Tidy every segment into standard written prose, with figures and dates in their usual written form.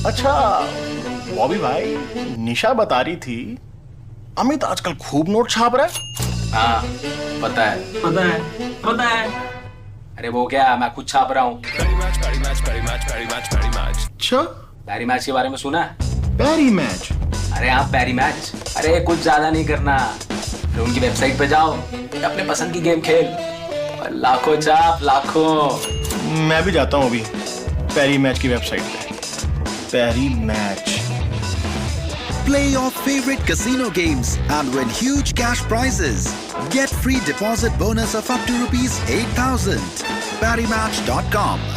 अच्छा बॉबी भाई, निशा बता रही थी अमित आजकल खूब नोट छाप रहा है। हाँ, पता है। अरे वो क्या, मैं खुद छाप रहा हूँ। अच्छा, पैरी मैच के बारे में सुना है? पैरी मैच? अरे हाँ, पैरी मैच। अरे कुछ ज्यादा नहीं करना, तो उनकी वेबसाइट पे जाओ, अपने पसंद की गेम खेल और लाखों छाप, लाखों। मैं भी जाता हूँ अभी पैरी मैच की वेबसाइट पे। पैरी match. Play your favorite casino games and win huge cash prizes. Get free deposit bonus of up to rupees 8,000. ParryMatch.com.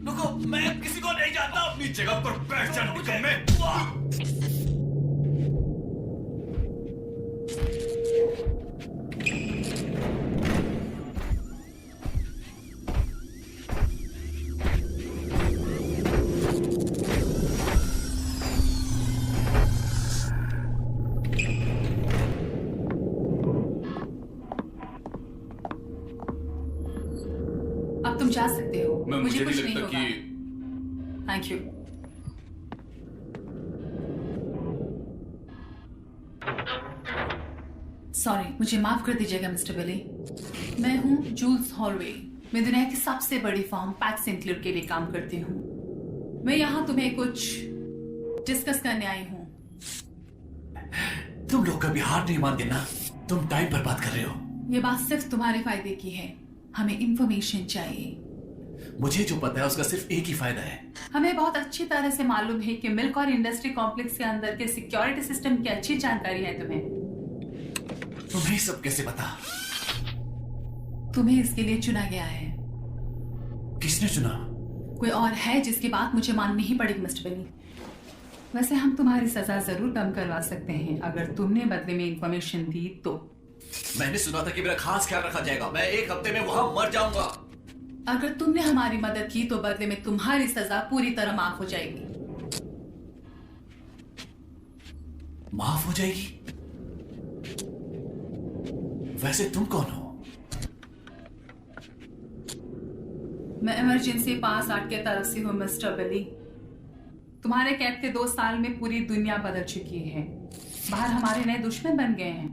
रुको, मैं किसी को नहीं जानता। अपनी जगह पर बैठ जा निकम्मे। अब तुम जा सकते हो। मुझे कुछ नहीं नहीं लगता होगा। कि थैंक यू। सॉरी, मुझे माफ कर दीजिएगा मिस्टर बिली। मैं हूँ जूल्स हॉलवे। मैं दुनिया की सबसे बड़ी फर्म पैक्स सिंक्लेयर के लिए काम करती हूँ। मैं यहाँ तुम्हें कुछ डिस्कस करने आई हूँ। तुम लोग कभी हार नहीं मानते ना। तुम टाइम पर बात कर रहे हो। ये बात सिर्फ तुम्हारे फायदे की है। हमें इंफॉर्मेशन चाहिए। मुझे जो पता है उसका सिर्फ एक ही फायदा है। हमें बहुत अच्छी तरह से मालूम है कि मिल्क और इंडस्ट्री कॉम्प्लेक्स के अंदर के सिक्योरिटी सिस्टम की अच्छी जानकारी है तुम्हें। तुम्हें सब कैसे पता? तुम्हें इसके लिए चुना गया है। किसने चुना? कोई और है जिसकी बात मुझे माननी ही पड़ेगी मिस्टर बिली। वैसे हम तुम्हारी सजा जरूर कम करवा सकते हैं अगर तुमने बदले में इंफॉर्मेशन दी तो। मैंने सुना था कि मेरा खास ख्याल रखा जाएगा। मैं 1 हफ्ते में वहां मर जाऊंगा। अगर तुमने हमारी मदद की तो बदले में तुम्हारी सजा पूरी तरह माफ हो जाएगी। माफ हो जाएगी? वैसे तुम कौन हो? मैं इमरजेंसी पास आर्ट के तरफ से हूँ मिस्टर बिली। तुम्हारे कैद के 2 साल में पूरी दुनिया बदल चुकी है। बाहर हमारे नए दुश्मन बन गए हैं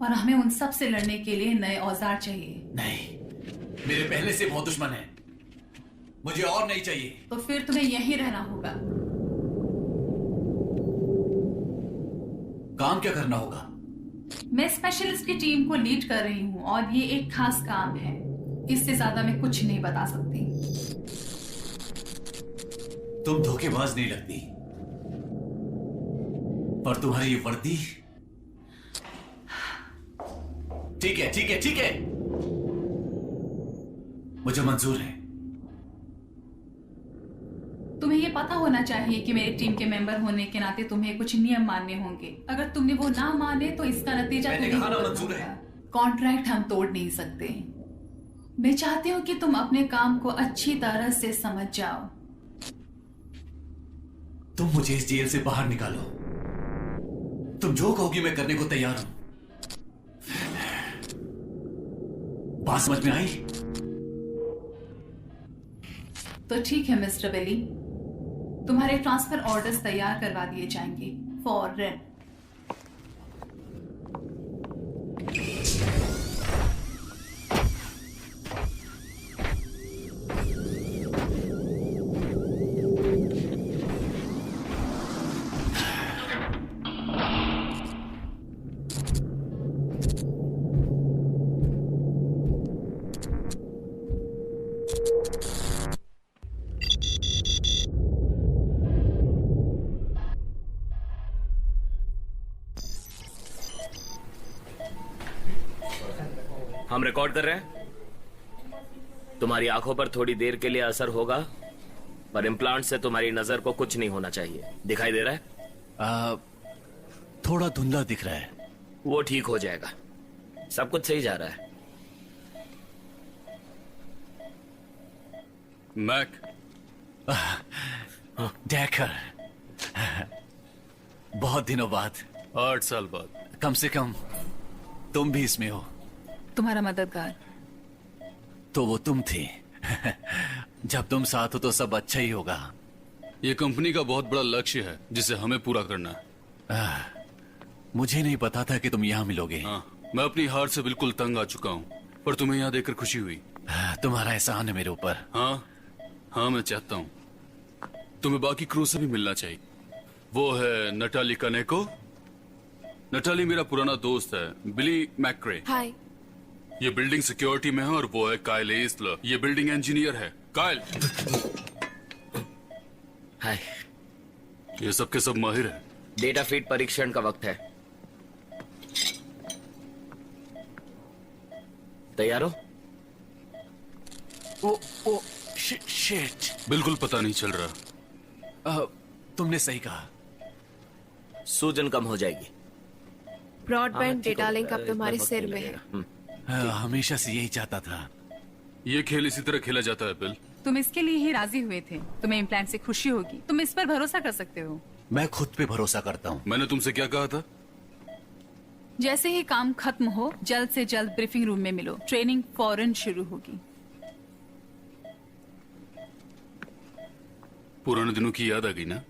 और हमें उन सब से लड़ने के लिए नए औजार चाहिए। नहीं, मेरे पहले से बहुत दुश्मन है। मुझे और नहीं चाहिए। तो फिर तुम्हें यहीं रहना होगा। काम क्या करना होगा? मैं स्पेशलिस्ट की टीम को लीड कर रही हूँ और ये एक खास काम है। इससे ज्यादा मैं कुछ नहीं बता सकती। तुम धोखेबाज नहीं लगती, पर तुम्हारी ये वर्दी। ठीक है, ठीक है, ठीक है, मुझे मंजूर है। तुम्हें ये पता होना चाहिए कि मेरी टीम के मेंबर होने के नाते तुम्हें कुछ नियम मानने होंगे। अगर तुमने वो ना माने तो इसका नतीजा मैंने तुम्हें कहा ना भुगतना मंजूर है। होगा। कॉन्ट्रैक्ट हम तोड़ नहीं सकते। मैं चाहती हूँ कि तुम अपने काम को अच्छी तरह से समझ जाओ। तुम मुझे इस जेल से बाहर निकालो। तुम जो कहोगी मैं करने को तैयार हूं। बात समझ में आई? तो ठीक है मिस्टर बेली, तुम्हारे ट्रांसफर ऑर्डर्स तैयार करवा दिए जाएंगे फौरन। हम रिकॉर्ड कर रहे हैं। तुम्हारी आंखों पर थोड़ी देर के लिए असर होगा, पर इम्प्लांट से तुम्हारी नजर को कुछ नहीं होना चाहिए। दिखाई दे रहा है? थोड़ा धुंधला दिख रहा है। वो ठीक हो जाएगा। सब कुछ सही जा रहा है। मैक, डैकर, बहुत दिनों बाद, 8 साल बाद, कम से कम तुम भी इसमें हो। तुम्हारा मददगार। तो वो तुम थी। जब तुम साथ हो तो सब अच्छा ही होगा। ये कंपनी का बहुत बड़ा लक्ष्य है जिसे हमें पूरा करना है। मुझे नहीं पता था कि तुम यहाँ मिलोगे। हाँ, मैं अपनी हार से बिल्कुल तंग आ चुका हूँ, पर तुम्हें यहाँ देखकर खुशी हुई। तुम्हारा एहसान है मेरे ऊपर। हाँ, मैं चाहता हूँ तुम्हें बाकी क्रू से भी मिलना चाहिए। वो है नटाली कनेको। नटाली मेरा पुराना दोस्त है, बिली मैक्रे। हाय। ये बिल्डिंग सिक्योरिटी में है और वो है काइल एस्लर। ये बिल्डिंग इंजीनियर है। काइल। हाय। ये सब के सब माहिर है। डेटा फीड परीक्षण का वक्त है। तैयार हो? Oh shit. बिल्कुल पता नहीं चल रहा। तुमने सही कहा। सूजन कम हो जाएगी। ब्रॉडबैंड डेटा लिंक अब तुम्हारे सिर में है। हमेशा से यही चाहता था। ये खेल इसी तरह खेला जाता है बिल। तुम इसके लिए ही राजी हुए थे। तुम्हें इम्प्लांट से खुशी होगी। तुम इस पर भरोसा कर सकते हो। मैं खुद पे भरोसा करता हूँ। मैंने तुमसे क्या कहा था? जैसे ही काम खत्म हो, जल्द से जल्द ब्रीफिंग रूम में मिलो। ट्रेनिंग फौरन शुरू होगी। पुराने दिनों की याद आ गई ना?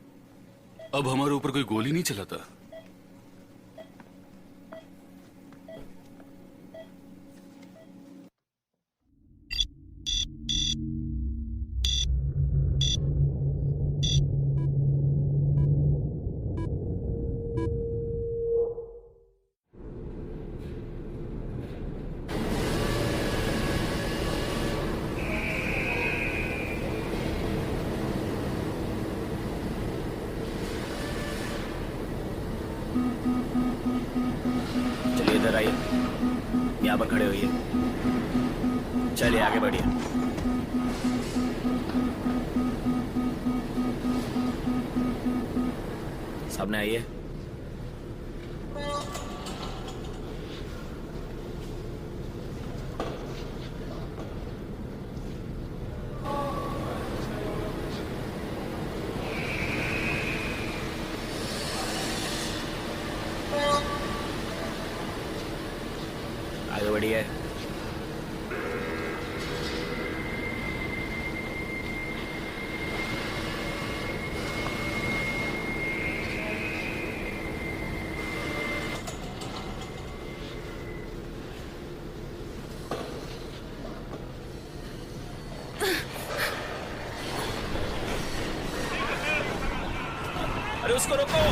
अब हमारे ऊपर कोई गोली नहीं चलाता। चलिए इधर आइए, यहाँ पर खड़े होइए। चलिए आगे बढ़िए। सामने आइए। आगे बढ़िए। अरे उसको रोको।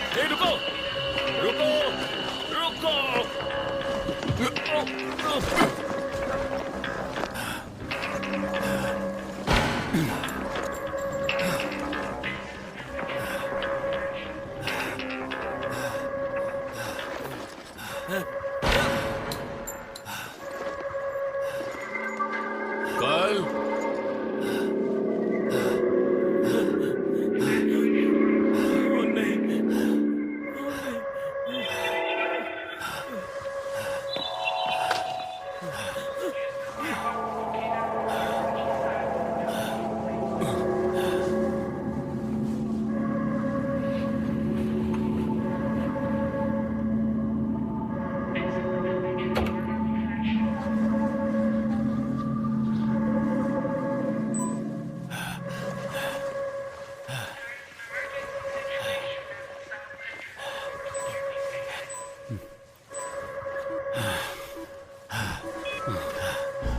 ठीक है, रुको। रुको रुको रुको कायल,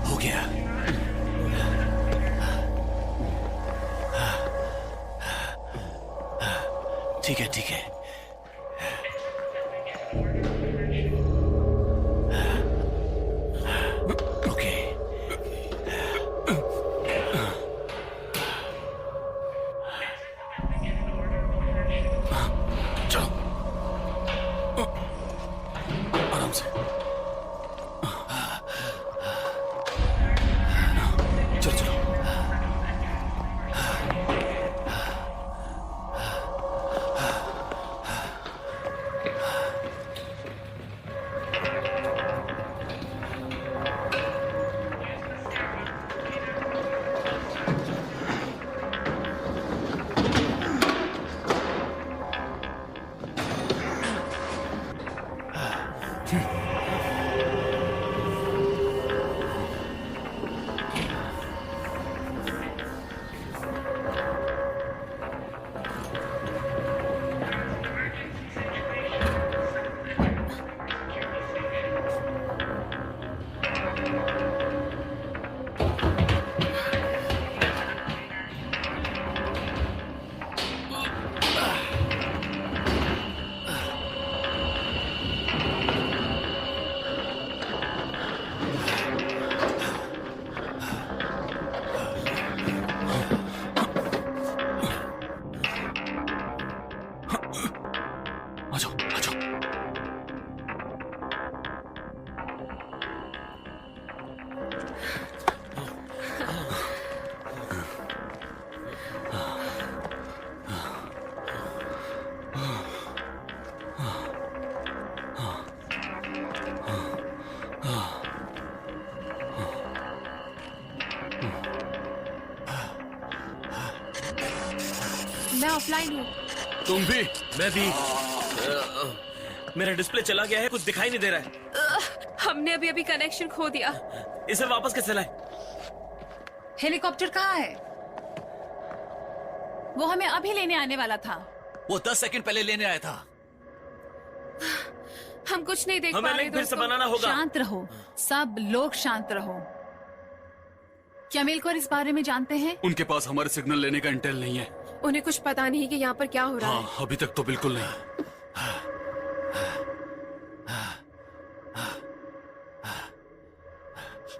हो गया। ठीक है, ठीक है। ओके। चलो, आराम से। चलो चलो। आ जाओ, आ जाओ। मैं ऑफलाइन हूँ। तुम भी? मैं भी। मेरा डिस्प्ले चला गया है, कुछ दिखाई नहीं दे रहा है। हमने अभी अभी कनेक्शन खो दिया। इसे वापस कैसे लाएं? हेलीकॉप्टर कहाँ है? वो हमें अभी लेने आने वाला था। वो 10 सेकंड पहले लेने आया था। हम कुछ नहीं देख पा हमें रहे लिंक फिर से दोस्तों। बनाना होगा। शांत रहो, सब लोग शांत रहो। क्या मिलकर इस बारे में जानते हैं? उनके पास हमारे सिग्नल लेने का इंटेल नहीं है। उन्हें कुछ पता नहीं कि यहाँ पर क्या हो रहा है। हाँ, अभी तक तो बिल्कुल नहीं।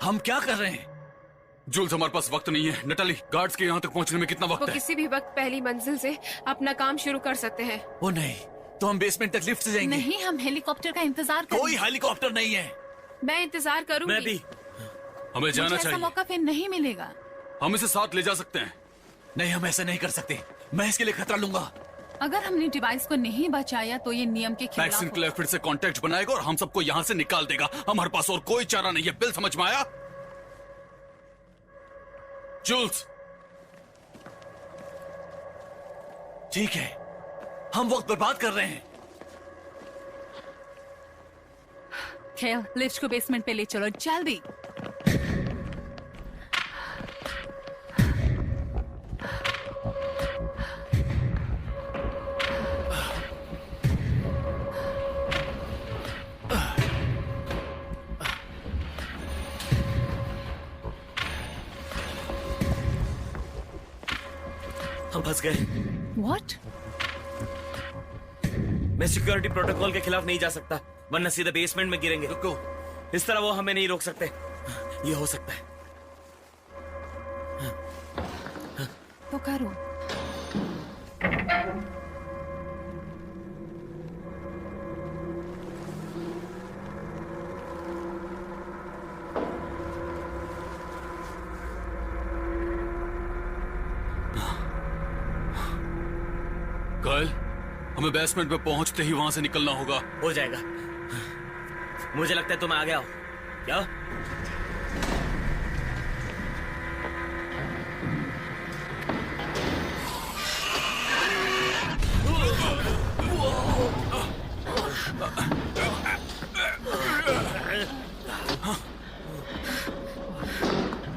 हम क्या कर रहे हैं? जूल्स हमारे पास वक्त नहीं है। नटाली, गार्ड्स के यहाँ तक पहुँचने में कितना वो वक्त है? किसी भी वक्त पहली मंजिल से अपना काम शुरू कर सकते हैं। ओ नहीं, तो हम बेसमेंट तक लिफ्ट से जाएंगे। नहीं, हम हेलीकॉप्टर का इंतजार कोई करेंगे। हेलीकॉप्टर नहीं है। मैं इंतजार करूंगी। मैं भी। हमें मुझे जाना ऐसा चाहिए। मौका फिर नहीं मिलेगा। हम इसे साथ ले जा सकते हैं। नहीं, हम ऐसा नहीं कर सकते। मैं इसके लिए खतरा लूंगा। अगर हमने डिवाइस को नहीं बचाया तो ये नियम के खिलाफ पैक्सन होगा। क्लेयर फिर से कांटेक्ट बनाएगा और हम सबको यहाँ से निकाल देगा। हमारे पास और कोई चारा नहीं है। बिल समझ में आया? जूल्स, ठीक है, हम वक्त बर्बाद कर रहे हैं। खेल, लिफ्ट को बेसमेंट पे ले चलो जल्दी। हम फंस गए। व्हाट? मैं सिक्योरिटी प्रोटोकॉल के खिलाफ नहीं जा सकता, वरना सीधे बेसमेंट में गिरेंगे। रुको, इस तरह वो हमें नहीं रोक सकते। ये हो सकता है। तो करो। कल हमें बेसमेंट में पहुंचते ही वहां से निकलना होगा। हो जाएगा। मुझे लगता है तुम आ गए हो। क्या?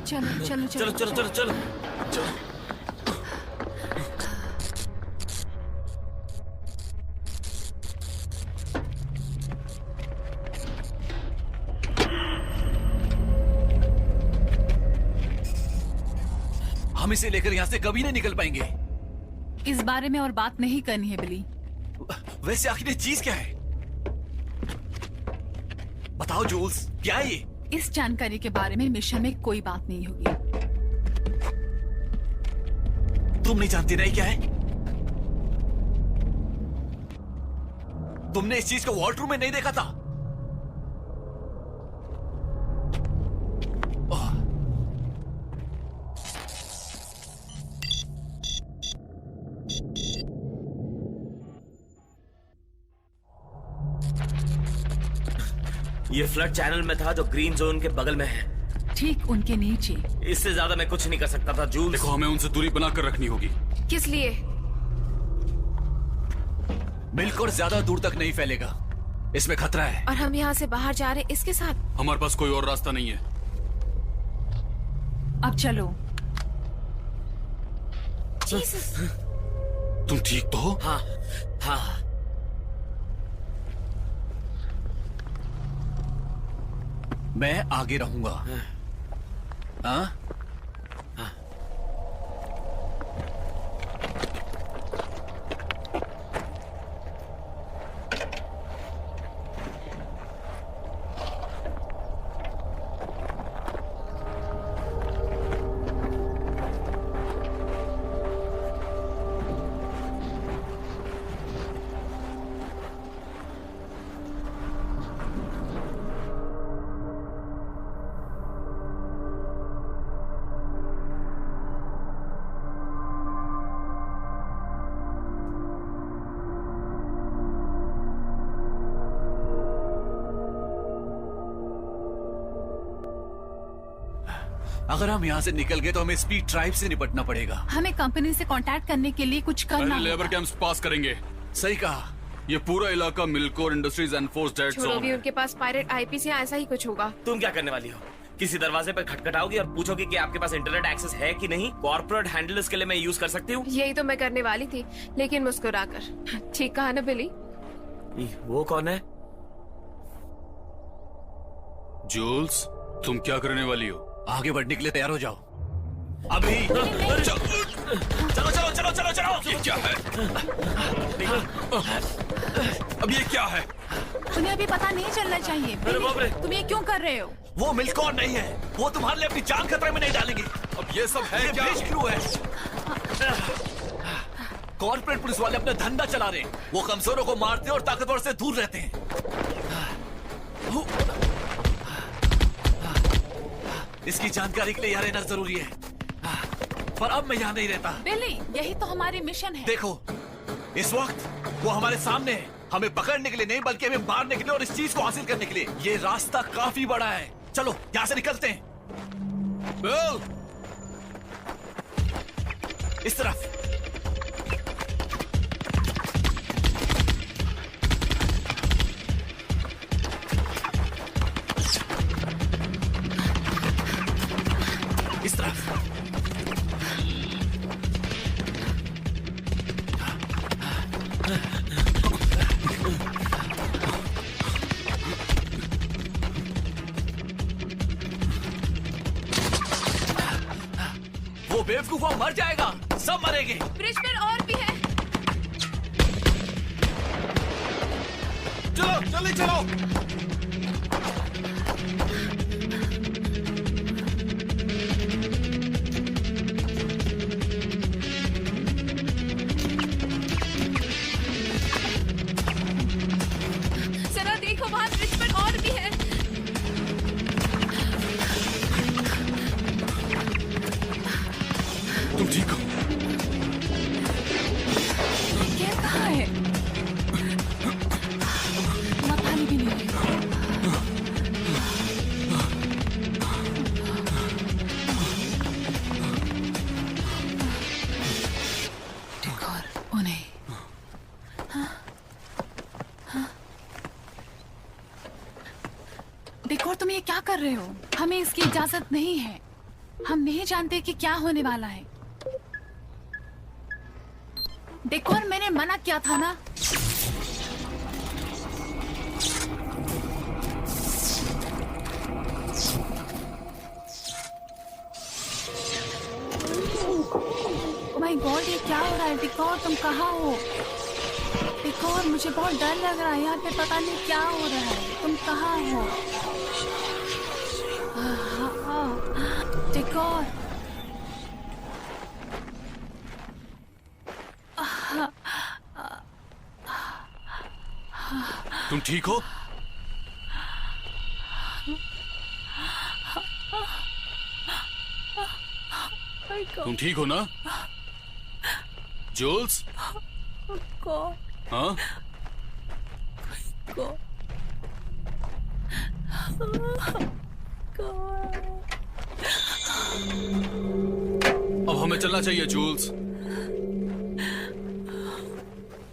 चलो चलो चलो चलो चलो चलो चलो। हम इसे लेकर यहाँ से कभी नहीं निकल पाएंगे। इस बारे में और बात नहीं करनी है बिली। वैसे आखिर ये चीज क्या है? बताओ जूल्स, क्या है ये? इस जानकारी के बारे में मिशन में कोई बात नहीं होगी। तुम नहीं जानती नहीं क्या है? तुमने इस चीज को वॉल्ट रूम में नहीं देखा था? ये फ्लड चैनल में था जो ग्रीन जोन के बगल में है। ठीक उनके नीचे। इससे ज्यादा मैं कुछ नहीं कर सकता था जूल्स। देखो, हमें उनसे दूरी बनाकर रखनी होगी। किस लिए? मिलकर ज्यादा दूर तक नहीं फैलेगा, इसमें खतरा है। और हम यहाँ से बाहर जा रहे इसके साथ? हमारे पास कोई और रास्ता नहीं है। अब चलो। जीसस। तुम ठीक तो हो? हाँ हाँ। मैं आगे रहूंगा। हाँ? अगर हम यहाँ से निकल गए तो हमें स्पीड ट्राइब से निपटना पड़ेगा। हमें कंपनी से कांटेक्ट करने के लिए कुछ करना पहले लेबर होगा। कैंप्स पास करेंगे। सही कहा। ये पूरा इलाका मिलकोर इंडस्ट्रीज एनफोर्स डेड छोड़ो जोन भी, है। उनके पास पायरेट आईपीसी ऐसा ही कुछ होगा। तुम क्या करने वाली हो? किसी दरवाजे पर खटखटाओगी और पूछोगी कि आपके पास इंटरनेट एक्सेस है कि नहीं? कॉर्पोरेट हैंडल्स के लिए मैं यूज कर सकती हूँ। यही तो मैं करने वाली थी, लेकिन मुस्कुराकर। ठीक कहा ना बिली? वो कौन है? जूल्स, तुम क्या करने वाली हो? आगे बढ़ने के लिए तैयार हो जाओ। अभी चलो चलो चलो चलो चलो। ये क्या है? अब ये क्या है? तुम्हें अभी पता नहीं चलना चाहिए। अरे बाप रे। तुम ये क्यों कर रहे हो? वो मिल्कॉन नहीं है, वो तुम्हारे लिए अपनी जान खतरे में नहीं डालेंगे। अब ये सब है क्या? ब्रिज क्रू है। कॉर्पोरेट पुलिस वाले अपना धंधा चला रहे हैं। वो कमजोरों को मारते हैं और ताकतवर से दूर रहते हैं। इसकी जानकारी के लिए यहाँ रहना जरूरी है, पर अब मैं यहाँ नहीं रहता। बिली, यही तो हमारी मिशन है। देखो, इस वक्त वो हमारे सामने है, हमें पकड़ने के लिए नहीं बल्कि हमें मारने के लिए और इस चीज को हासिल करने के लिए। ये रास्ता काफी बड़ा है, चलो यहाँ से निकलते हैं। बिल, इस तरफ। इस तरफ। वो बेवकूफ वहां मर जाएगा, सब मरेंगे। ब्रिज पर और भी है। चलो जल्दी चलो। जरा देखो, वहाँ ब्रिज पर और भी है। तुम ठीक हो? ये कहाँ है? वहाँ पानी भी नहीं है। डेकोर, ओ नहीं। डेकोर, तुम ये क्या कर रहे हो? हमें इसकी इजाजत नहीं है। हम नहीं जानते कि क्या होने वाला है। डेकोर, मैंने मना किया था ना। ओह माय गॉड, ये क्या हो रहा है? डेकोर, तुम कहाँ हो? डेकोर, मुझे बहुत डर लग रहा है। यहाँ पे पता नहीं क्या हो रहा है। तुम कहाँ हो? डेकोर, तुम ठीक हो? तुम ठीक हो ना? जूल्स? हाँ? अब हमें चलना चाहिए जूल्स।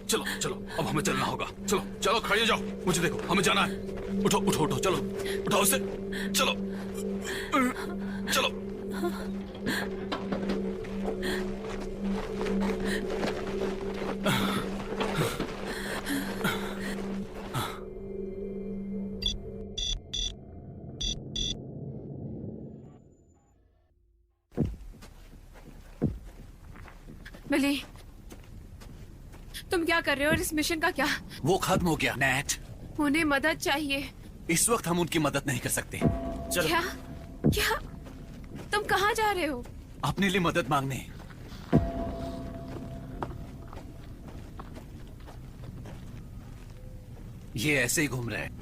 चलो चलो, अब हमें चलना होगा। चलो चलो, खड़े हो जाओ, मुझे देखो, हमें जाना है। उठो उठो उठो, चलो उठाओ उसे, चलो चलो। बिली, तुम क्या कर रहे हो और इस मिशन का क्या? वो खत्म हो गया नेट। उन्हें मदद चाहिए। इस वक्त हम उनकी मदद नहीं कर सकते। चलो। क्या? क्या? तुम कहाँ जा रहे हो? अपने लिए मदद मांगने। ये ऐसे ही घूम रहा है।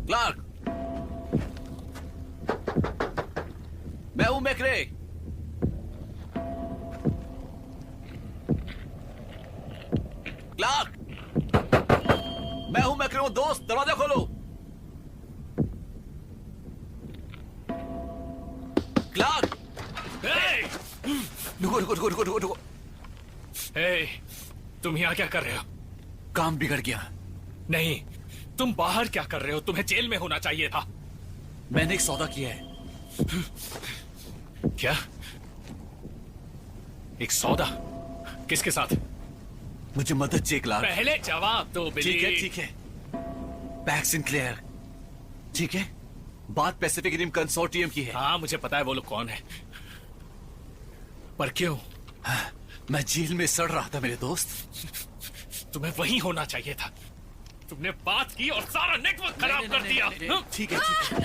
क्लार्क, मैं हूं मैक्रे। क्लार्क, मैं हूं मैक्रे हूं दोस्त, दरवाजा खोलो। क्लार्क, रुको रुको रुको रुको रुको रुको। तुम यहाँ क्या कर रहे हो? काम बिगड़ गया। नहीं, तुम बाहर क्या कर रहे हो? तुम्हें जेल में होना चाहिए था। मैंने एक सौदा किया है। क्या? एक सौदा? किसके साथ? मुझे मदद चाहिए क्लार्क। पहले जवाब दो बिली। ठीक है ठीक है। पैक्स सिंक्लेयर, ठीक है? बात पैसिफिक रिम कंसोर्टियम की है। हाँ, मुझे पता है वो लोग कौन है, पर क्यों? मैं जेल में सड़ रहा था मेरे दोस्त। तुम्हें वही होना चाहिए था। तुमने बात की और सारा नेटवर्क खराब कर दिया। ठीक है, ठीक है।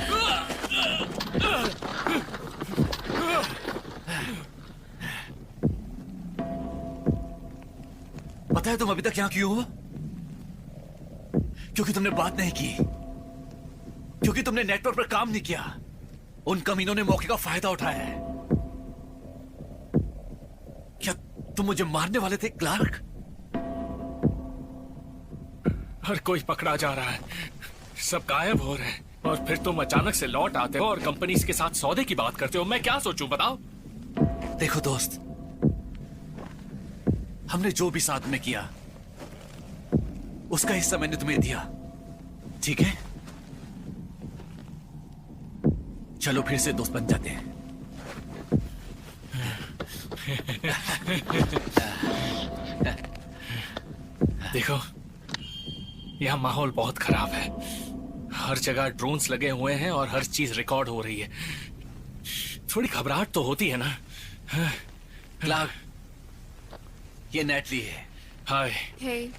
पता है तुम अभी तक यहाँ क्यों हो? क्योंकि तुमने बात नहीं की, क्योंकि तुमने नेटवर्क पर काम नहीं किया। उन कमीनों ने मौके का फायदा उठाया है। क्या तुम मुझे मारने वाले थे, क्लार्क? हर कोई पकड़ा जा रहा है, सब गायब हो रहे हैं, और फिर तुम अचानक से लौट आते हो और कंपनीज के साथ सौदे की बात करते हो। मैं क्या सोचूं, बताओ? देखो दोस्त, हमने जो भी साथ में किया उसका हिस्सा मैंने तुम्हें दिया, ठीक है? चलो फिर से दोस्त बन जाते हैं। देखो, यह माहौल बहुत खराब है। हर जगह ड्रोन्स लगे हुए हैं और हर चीज रिकॉर्ड हो रही है। थोड़ी घबराहट तो होती है ना? क्लार्क, ये नेटली है। हाय। हे,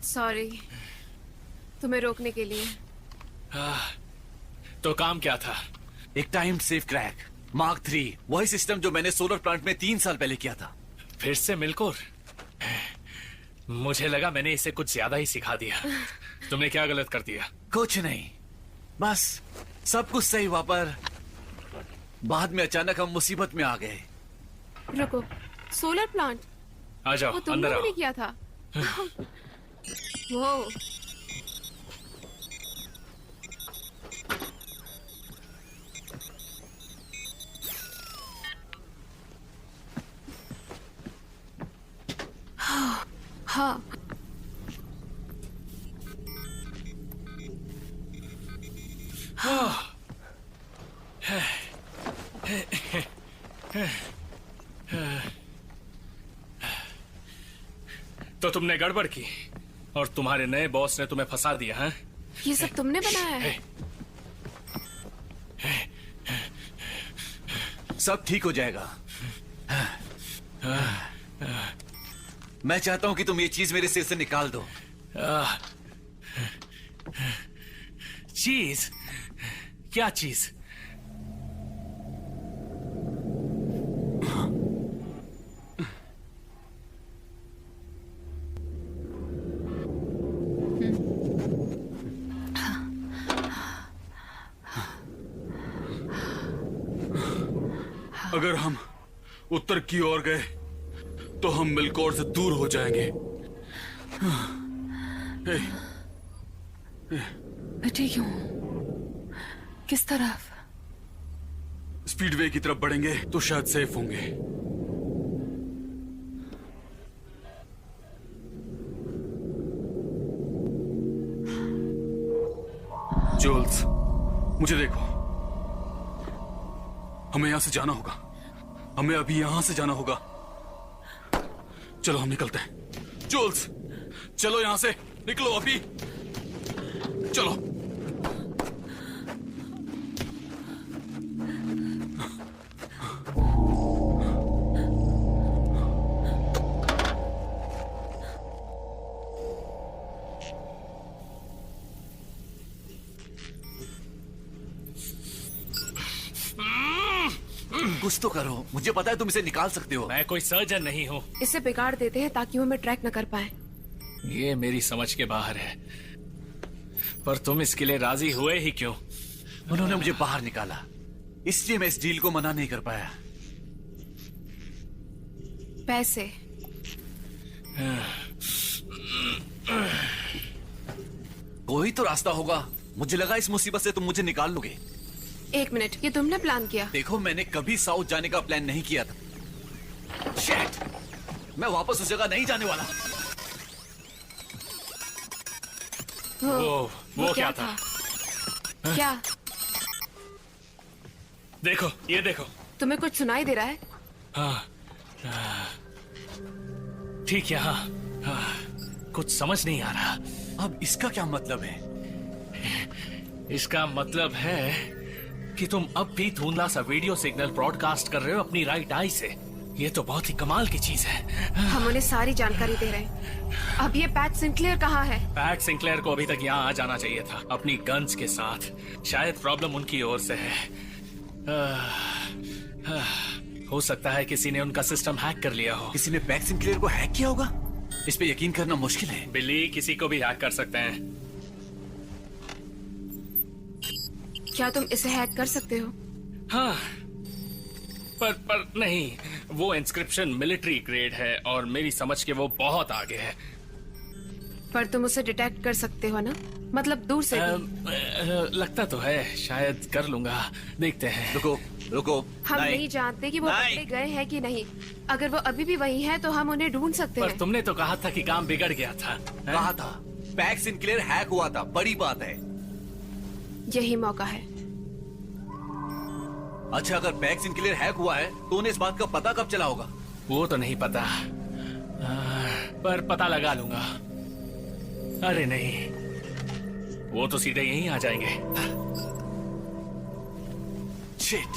सॉरी तुम्हें रोकने के लिए। तो काम क्या था? एक टाइम सेफ क्रैक मार्क 3, वही सिस्टम जो मैंने सोलर प्लांट में 3 साल पहले किया था। फिर से मिलकर? मुझे लगा मैंने इसे कुछ ज्यादा ही सिखा दिया। तुमने क्या गलत कर दिया? कुछ नहीं, बस सब कुछ सही हुआ, पर बाद में अचानक हम मुसीबत में आ गए। रुको, सोलर प्लांट? आ जाओ, वो तुम अंदर लोगों ने आओ। किया था? वो हाँ, तो तुमने गड़बड़ की और तुम्हारे नए बॉस ने तुम्हें फंसा दिया, हैं? ये सब तुमने बनाया है? सब ठीक हो जाएगा। मैं चाहता हूं कि तुम ये चीज मेरे सिर से निकाल दो। चीज? क्या चीज? अगर हम उत्तर की ओर गए तो हम मिलकोर से दूर हो जाएंगे। मैं ठीक हूँ। किस तरफ? स्पीडवे की तरफ बढ़ेंगे तो शायद सेफ होंगे। जूल्स, मुझे देखो, हमें यहां से जाना होगा। हमें अभी यहां से जाना होगा। चलो हम निकलते हैं। जूल्स, चलो यहां से निकलो अभी। चलो। कुछ तो करो, मुझे पता है तुम इसे निकाल सकते हो। मैं कोई सर्जन नहीं हूँ। इसे बिगाड़ देते हैं ताकि वो हमें ट्रैक न कर पाए। ये मेरी समझ के बाहर है, पर तुम इसके लिए राजी हुए ही क्यों? उन्होंने मुझे बाहर निकाला, इसलिए मैं इस डील को मना नहीं कर पाया। पैसे? कोई तो रास्ता होगा। मुझे लगा इस मुसीबत से तुम मुझे निकाल लोगे। एक मिनट, ये तुमने प्लान किया? देखो, मैंने कभी साउथ जाने का प्लान नहीं किया था। शिट! मैं वापस उस जगह नहीं जाने वाला। वो क्या था? क्या? देखो, ये देखो। तुम्हें कुछ सुनाई दे रहा है? हाँ, ठीक है। हाँ, कुछ समझ नहीं आ रहा। अब इसका क्या मतलब है? इसका मतलब है कि तुम अब भी धुंधला सा वीडियो सिग्नल ब्रॉडकास्ट कर रहे हो अपनी राइट आई से। ये तो बहुत ही कमाल की चीज है। हम उन्हें सारी जानकारी दे रहे हैं। अब ये पैट सिंक्लेयर कहाँ है? पैट सिंक्लेयर को अभी तक यहाँ आ जाना चाहिए था अपनी गन्स के साथ। शायद प्रॉब्लम उनकी ओर से है। हो सकता है किसी ने उनका सिस्टम हैक कर लिया हो। किसी ने पैट सिंक्लेयर को हैक किया होगा? इस पे यकीन करना मुश्किल है। बिल्ली किसी को भी हैक कर सकते हैं। क्या तुम इसे हैक कर सकते हो? हाँ, पर नहीं, वो इंस्क्रिप्शन मिलिट्री ग्रेड है और मेरी समझ के वो बहुत आगे है। पर तुम उसे डिटेक्ट कर सकते हो ना? मतलब दूर से भी। लगता तो है, शायद कर लूंगा। देखते हैं। रुको। हम नहीं जानते कि वो पकड़े गए हैं कि नहीं। अगर वो अभी भी वही हैं, तो हम उन्हें ढूंढ सकते पर हैं। तुमने तो कहा था कि काम बिगड़ गया था। कहा था पैट सिंक्लेयर हैक हुआ था, बड़ी बात है। यही मौका है। अच्छा, अगर पैट सिंक्लेयर हैक हुआ है तो उन्हें इस बात का पता कब चला होगा? वो तो नहीं पता, पर पता लगा लूंगा। अरे नहीं, वो तो सीधे यहीं आ जाएंगे। शिट।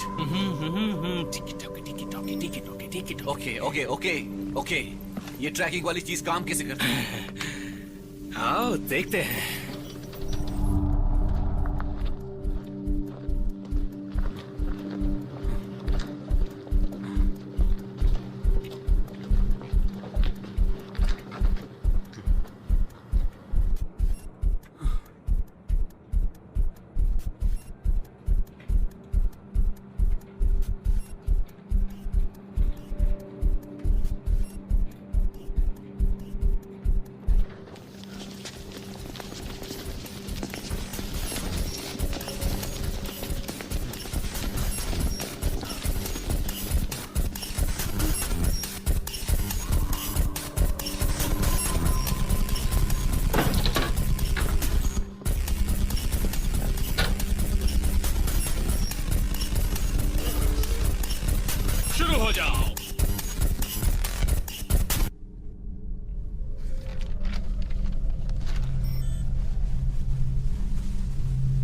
ओके। ये ट्रैकिंग वाली चीज काम कैसे करती है? आओ देखते हैं। शुरू हो जाओ।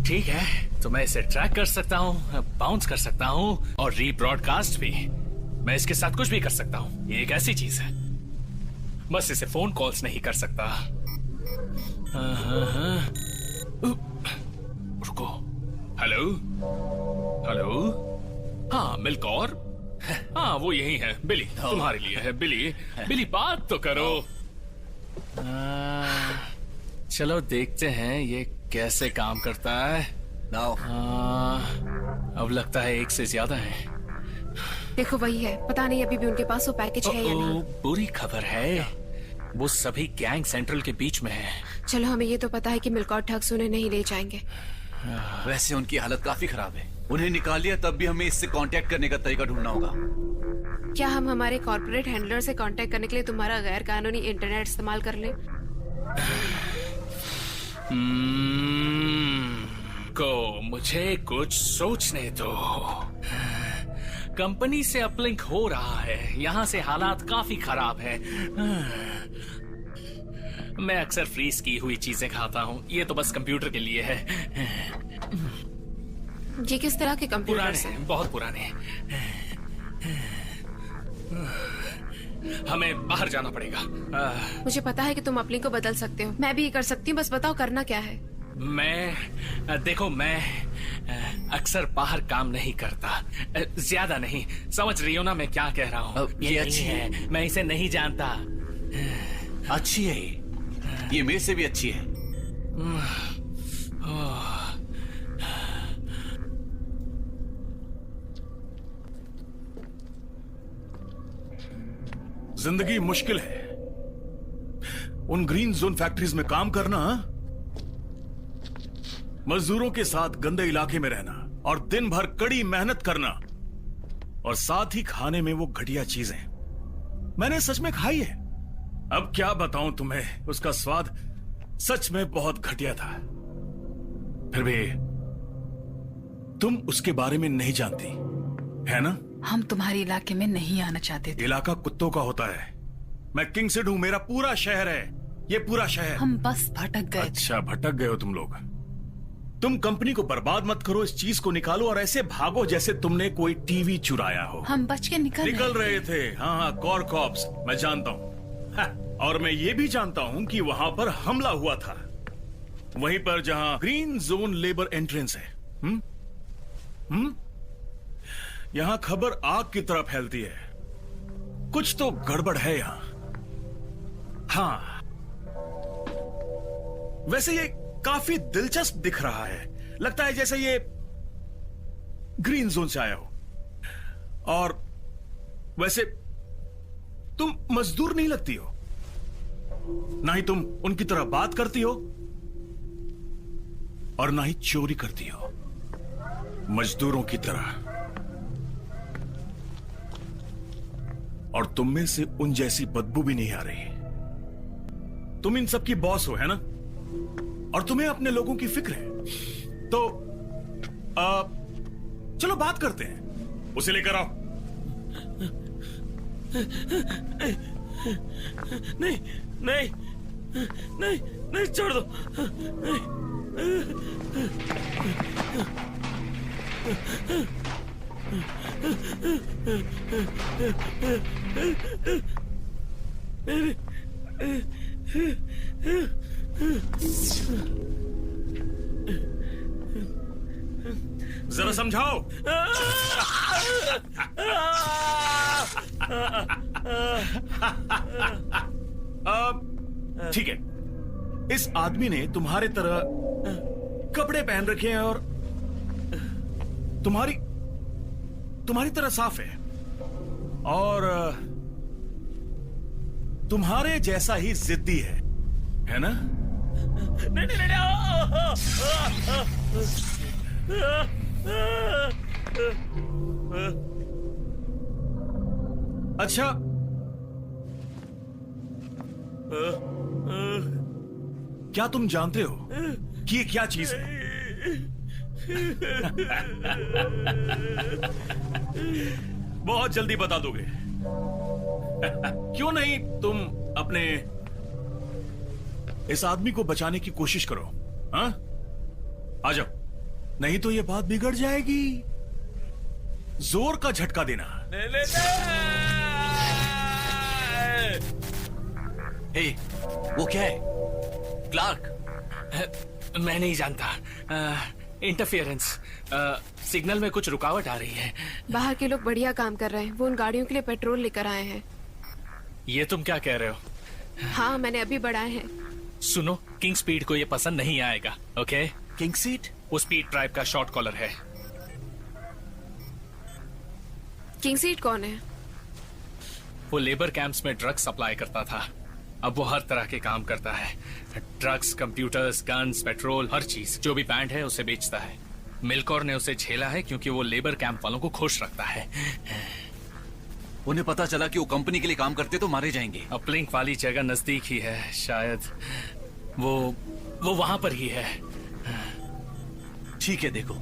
ठीक है, तो मैं इसे ट्रैक कर सकता हूँ, बाउंस कर सकता हूँ और रीब्रॉडकास्ट भी। मैं इसके साथ कुछ भी कर सकता हूँ। ये एक ऐसी चीज है, बस इसे फोन कॉल्स नहीं कर सकता। रुको। हेलो। हाँ, मिल्कौर। हाँ, वो यही है। बिली तुम्हारे लिए है। बिली बात तो करो। चलो देखते हैं ये कैसे काम करता है। अब लगता है एक से ज्यादा है। देखो वही है। पता नहीं अभी भी उनके पास वो पैकेज है या नहीं। बुरी खबर है, वो सभी गैंग सेंट्रल के बीच में है। चलो, हमें ये तो पता है कि मिल्कॉट ठग्स उन्हें नहीं ले जाएंगे। वैसे उनकी हालत काफी खराब है। उन्हें निकाल लिया तब भी हमें इससे कांटेक्ट करने का तरीका ढूंढना होगा। क्या हम हमारे कॉर्पोरेट हैंडलर से कांटेक्ट करने के लिए तुम्हारा गैर कानूनी इंटरनेट इस्तेमाल कर लें? को मुझे कुछ सोचने दो। कंपनी से अपलिंक हो रहा है, यहाँ से हालात काफी खराब है। मैं अक्सर फ्रीज की हुई चीजें खाता हूँ। ये तो बस कंप्यूटर के लिए है। ये किस तरह के कंप्यूटर पुराने, बहुत पुराने। हमें बाहर जाना पड़ेगा। मुझे पता है कि तुम अपलिंक को बदल सकते हो। मैं भी ये कर सकती हूँ, बस बताओ करना क्या है। मैं अक्सर बाहर काम नहीं करता, ज्यादा नहीं। समझ रही हो ना मैं क्या कह रहा हूँ? ये अच्छी है। मैं इसे नहीं जानता। अच्छी है ये मेरे से भी अच्छी है। जिंदगी मुश्किल है। उन ग्रीन जोन फैक्ट्रीज में काम करना, मजदूरों के साथ गंदे इलाके में रहना और दिन भर कड़ी मेहनत करना, और साथ ही खाने में वो घटिया चीजें मैंने सच में खाई है। अब क्या बताऊं तुम्हें, उसका स्वाद सच में बहुत घटिया था। फिर भी तुम उसके बारे में नहीं जानती, है ना? हम तुम्हारे इलाके में नहीं आना चाहते थे। इलाका कुत्तों का होता है। मैं किंगसिड हूं, मेरा पूरा शहर है, ये पूरा शहर। हम बस भटक गए। अच्छा, भटक गए हो तुम लोग। तुम कंपनी को बर्बाद मत करो, इस चीज को निकालो और ऐसे भागो जैसे तुमने कोई टीवी चुराया हो। हम बच के निकल रहे थे। हाँ, कॉर कॉप्स, मैं जानता हूँ। और मैं ये भी जानता हूँ कि वहां पर हमला हुआ था, वहीं पर जहां ग्रीन जोन लेबर एंट्रेंस है। यहां खबर आग की तरह फैलती है। कुछ तो गड़बड़ है यहां। हाँ, वैसे ये काफी दिलचस्प दिख रहा है। लगता है जैसे ये ग्रीन जोन से आया हो। और वैसे तुम मजदूर नहीं लगती हो, ना ही तुम उनकी तरह बात करती हो और ना ही चोरी करती हो मजदूरों की तरह। और तुम में से उन जैसी बदबू भी नहीं आ रही। तुम इन सब की बॉस हो, है ना? और तुम्हें अपने लोगों की फिक्र है। तो चलो बात करते हैं। उसे लेकर आओ। नहीं नहीं नहीं नहीं, छोड़ दो। जरा समझाओ। ठीक है, इस आदमी ने तुम्हारे तरह कपड़े पहन रखे हैं और तुम्हारी तरह साफ है और तुम्हारे जैसा ही जिद्दी है ना? नहीं नहीं अच्छा, क्या तुम जानते हो कि ये क्या चीज है? बहुत जल्दी बता दोगे। क्यों नहीं तुम अपने इस आदमी को बचाने की कोशिश करो? हाँ, आ जाओ, नहीं तो ये बात बिगड़ जाएगी। जोर का झटका देना। हे, वो क्या है? क्लार्क? मैं नहीं जानता। इंटरफियरेंस, सिग्नल में कुछ रुकावट आ रही है। बाहर के लोग बढ़िया काम कर रहे हैं। वो उन गाड़ियों के लिए पेट्रोल लेकर आए हैं। ये तुम क्या कह रहे हो? हाँ, मैंने अभी बढ़ाए हैं। सुनो, किंग स्पीड को ये पसंद नहीं आएगा। ओके? King seat? वो स्पीड ड्राइव का शॉर्ट कॉलर है। किंग सीट कौन है? वो लेबर कैंप्स में ड्रग्स सप्लाई करता था। अब वो हर तरह के काम करता है। ड्रग्स, कंप्यूटर्स, गन्स, पेट्रोल, हर चीज जो भी बैंड है उसे बेचता है। मिल्कॉर ने उसे झेला है क्योंकि वो लेबर कैंप वालों को खुश रखता है। उन्हें पता चला कि वो कंपनी के लिए काम करते तो मारे जाएंगे। अपलिंक वाली जगह नजदीक ही है, शायद वो वहां पर ही है। ठीक है, देखो,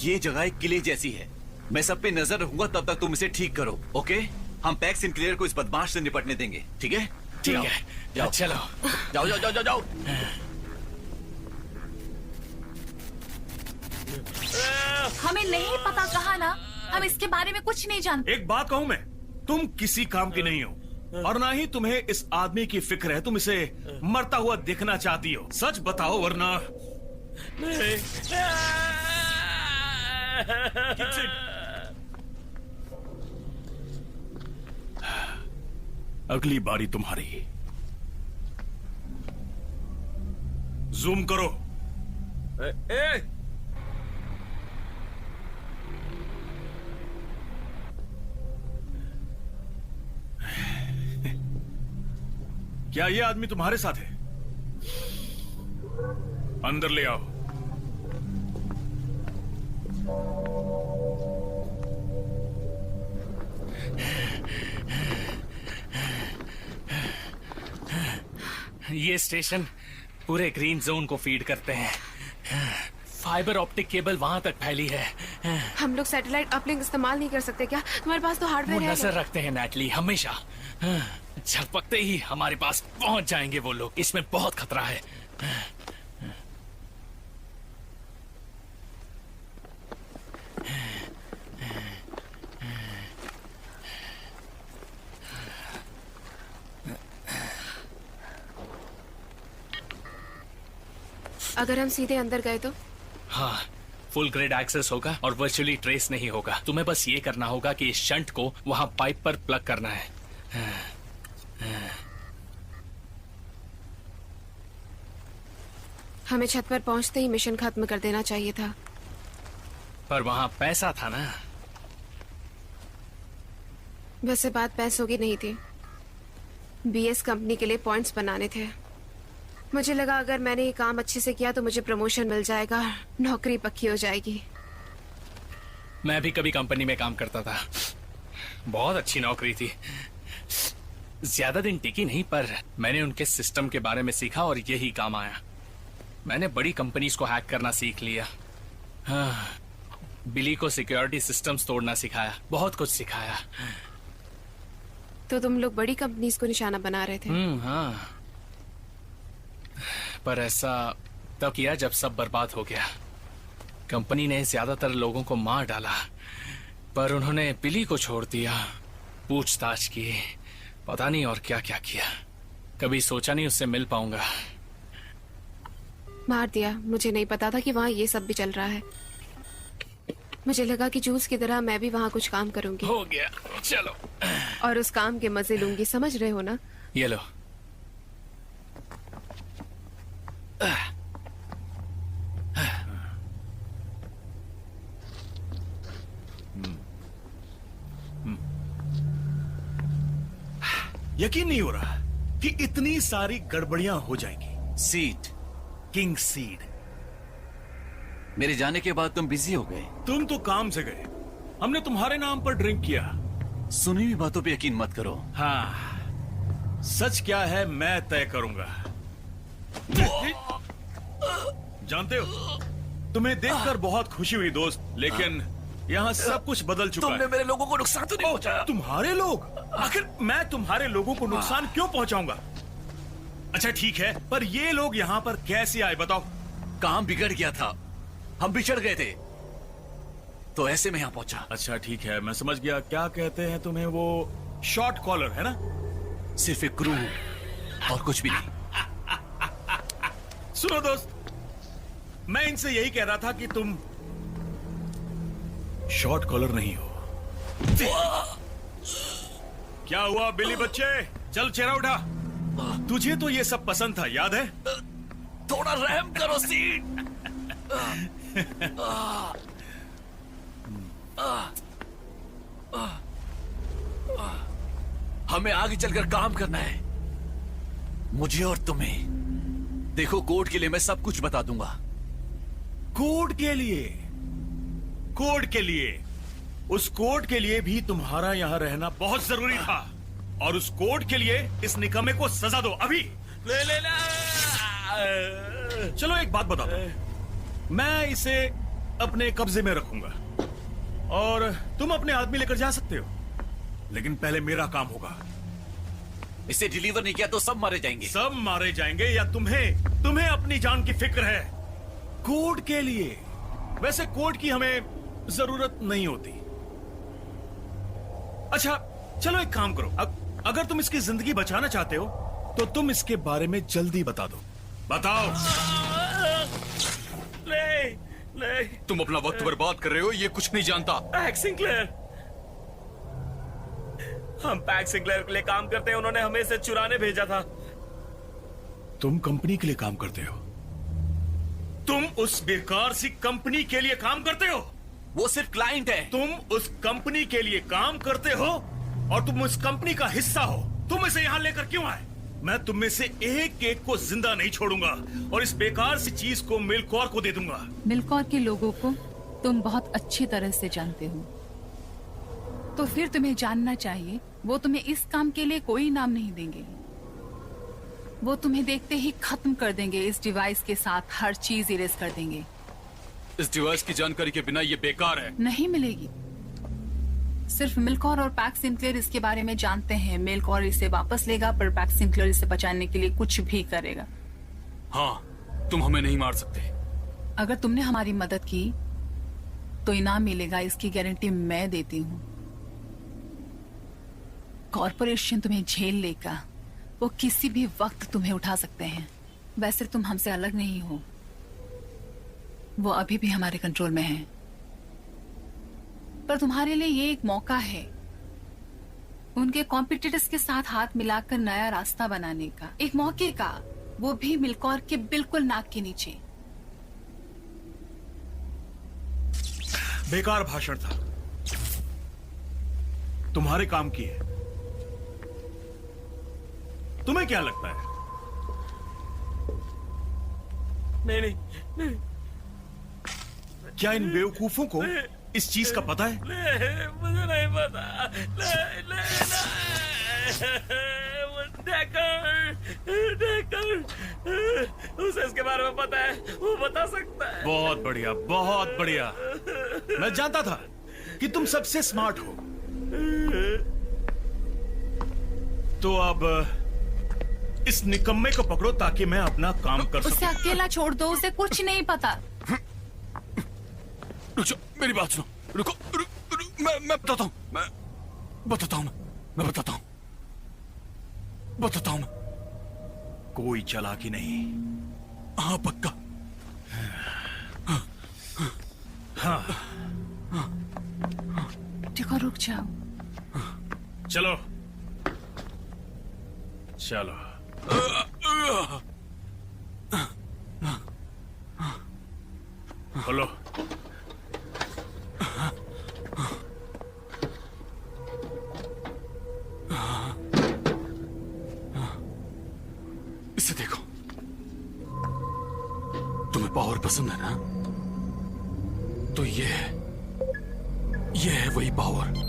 ये जगह एक किले जैसी है। मैं सब पे नजर रखूंगा तब तक तुम इसे ठीक करो। ओके? हम पैक्स सिंक्लेयर को इस बदमाश से निपटने देंगे। ठीक है? ठीक है, जाओ, चलो। जाओ जाओ जाओ जाओ जाओ। हमें नहीं पता, कहा ना, हम इसके बारे में कुछ नहीं जानते। एक बात कहूं मैं, तुम किसी काम की नहीं हो और ना ही तुम्हें इस आदमी की फिक्र है। तुम इसे मरता हुआ देखना चाहती हो। सच बताओ वरना। अगली बारी तुम्हारी। जूम करो। क्या ये आदमी तुम्हारे साथ है? अंदर ले आओ। ये स्टेशन पूरे ग्रीन जोन को फीड करते हैं। फाइबर ऑप्टिक केबल वहां तक फैली है। हम लोग सैटेलाइट अपलिंक इस्तेमाल नहीं कर सकते क्या? तुम्हारे पास तो वो हार्डवेयर है। नजर रखते हैं नैटली, हमेशा। झपकते ही हमारे पास पहुंच जाएंगे वो लोग। इसमें बहुत खतरा है। अगर हम सीधे अंदर गए तो? हाँ, फुल ग्रिड एक्सेस होगा और वर्चुअली ट्रेस नहीं होगा। तुम्हें बस ये करना होगा कि इस शंट को वहां पाइप पर प्लग करना है। हमें छत पर पहुंचते ही मिशन खत्म कर देना चाहिए था। पर वहां पैसा था ना। वैसे बात पैसों की नहीं थी, बीएस कंपनी के लिए पॉइंट्स बनाने थे। मुझे लगा अगर मैंने ये काम अच्छे से किया तो मुझे प्रमोशन मिल जाएगा, नौकरी पक्की हो जाएगी। मैं भी कभी कंपनी में काम करता था, बहुत अच्छी नौकरी थी। ज्यादा दिन टिकी नहीं, पर मैंने उनके सिस्टम के बारे में सीखा और यही काम आया। मैंने बड़ी कंपनीज को हैक करना सीख लिया। हाँ, बिली को सिक्योरिटी सिस्टम्स तोड़ना सिखाया, बहुत कुछ सिखाया। तो तुम लोग बड़ी कंपनीज को निशाना बना रहे थे? हाँ, पर ऐसा तब किया जब सब बर्बाद हो गया। कंपनी ने ज्यादातर लोगों को मार डाला, पर उन्होंने बिली को छोड़ दिया। पूछताछ की, पता नहीं और क्या क्या किया। कभी सोचा नहीं उससे मिल पाऊंगा। मार दिया? मुझे नहीं पता था कि वहाँ ये सब भी चल रहा है। मुझे लगा कि जूस की तरह मैं भी वहाँ कुछ काम करूंगी। हो गया, चलो। और उस काम के मजे लूंगी, समझ रहे हो ना? ये लो। यकीन नहीं हो रहा कि इतनी सारी गड़बड़ियां हो जाएंगी। Seed, king seed. मेरे जाने के बाद तुम बिजी हो गए। तुम तो काम से गए, हमने तुम्हारे नाम पर ड्रिंक किया। सुनी हुई बातों पे यकीन मत करो। हाँ, सच क्या है मैं तय करूंगा। जानते हो, तुम्हें देखकर बहुत खुशी हुई दोस्त, लेकिन यहाँ सब कुछ बदल चुका है। तुमने मेरे लोगों को नुकसान तो नहीं पहुंचाया? तुम्हारे लोग? आखिर मैं तुम्हारे लोगों को नुकसान क्यों पहुंचाऊंगा? अच्छा ठीक है, पर ये लोग यहाँ पर कैसे आए बताओ? काम बिगड़ गया था, हम बिछड़ गए थे, तो ऐसे में यहाँ पहुंचा। अच्छा ठीक है, मैं समझ गया। क्या कहते हैं तुम्हें, वो शॉर्ट कॉलर है ना? सिर्फ एक क्रू और कुछ भी नहीं। सुनो दोस्त, मैं इनसे यही कह रहा था कि तुम शॉर्ट कॉलर नहीं हो। क्या हुआ बिली बच्चे, चल चेहरा उठा। तुझे तो ये सब पसंद था, याद है? थोड़ा रहम करो सीड। हमें आगे चलकर काम करना है, मुझे और तुम्हें। देखो, कोर्ट के लिए मैं सब कुछ बता दूंगा। कोर्ट के लिए? कोर्ट के लिए? उस कोर्ट के लिए भी तुम्हारा यहाँ रहना बहुत जरूरी था, और उस कोर्ट के लिए इस निकम्मे को सजा दो अभी। ले ले ले। चलो एक बात बता दो, मैं इसे अपने कब्जे में रखूंगा और तुम अपने आदमी लेकर जा सकते हो, लेकिन पहले मेरा काम होगा। इसे डिलीवर नहीं किया तो सब मारे जाएंगे। सब मारे जाएंगे या तुम्हें अपनी जान की फिक्र है? कोर्ट के लिए? वैसे कोर्ट की हमें जरूरत नहीं होती। अच्छा चलो एक काम करो, अगर तुम इसकी जिंदगी बचाना चाहते हो तो तुम इसके बारे में जल्दी बता दो। बताओ। ले, तुम अपना वक्त बर्बाद कर रहे हो, ये कुछ नहीं जानता। पैक सिंक्लेयर, हम पैक सिंक्लेयर के लिए काम करते हैं, उन्होंने हमें इसे चुराने भेजा था। तुम कंपनी के लिए काम करते हो? तुम उस बेकार सी कंपनी के लिए काम करते हो? वो सिर्फ क्लाइंट है। तुम उस कंपनी के लिए काम करते हो और तुम उस कंपनी का हिस्सा हो। तुम इसे यहां लेकर क्यों आए? मैं तुम में से एक एक को जिंदा नहीं छोड़ूंगा और इस बेकार सी चीज को मिल्कौर को दे दूंगा। मिल्कौर के लोगों को तुम बहुत अच्छी तरह से जानते हो, तो फिर तुम्हें जानना चाहिए वो तुम्हें इस काम के लिए कोई इनाम नहीं देंगे। वो तुम्हें देखते ही खत्म कर देंगे। इस डिवाइस के साथ हर चीज इरेज कर देंगे। इस डिवाइस की जानकारी के बिना ये बेकार है। नहीं मिलेगी। सिर्फ मिल्कौर और पैक सिंक्लेयर इसके बारे में जानते हैं। मिल्कौर इसे वापस लेगा, पर पैक सिंक्लेयर इसे बचाने के लिए कुछ भी करेगा। हाँ, तुम हमें नहीं मार सकते। अगर तुमने हमारी मदद की तो इनाम मिलेगा, इसकी गारंटी मैं देती हूँ। कॉर्पोरेशन तुम्हें झेल लेगा, वो किसी भी वक्त तुम्हें उठा सकते हैं। वैसे तुम हमसे अलग नहीं हो, वो अभी भी हमारे कंट्रोल में है, पर तुम्हारे लिए ये एक मौका है उनके कॉम्पिटिटर्स के साथ हाथ मिलाकर नया रास्ता बनाने का, एक मौके का, वो भी मिल्कौर के बिल्कुल नाक के नीचे। बेकार भाषण था, तुम्हारे काम की है। तुम्हें क्या लगता है? नहीं, क्या इन बेवकूफों को इस चीज का पता है? मुझे नहीं पता। उसे इसके बारे में पता है, वो बता सकता है। बहुत बढ़िया, बहुत बढ़िया। मैं जानता था कि तुम सबसे स्मार्ट हो। तो अब इस निकम्मे को पकड़ो ताकि मैं अपना काम कर सकूं। उसे अकेला छोड़ दो, उसे कुछ नहीं पता। रुक जाओ, मेरी बात सुनो। रुको, मैं बताता हूँ, मैं बताता हूँ। कोई चालाकी नहीं। हाँ पक्का। हाँ, देखो, रुक जाओ। चलो चलो। खोलो। इसे देखो, तुम्हें पावर पसंद है ना? तो ये है वही power.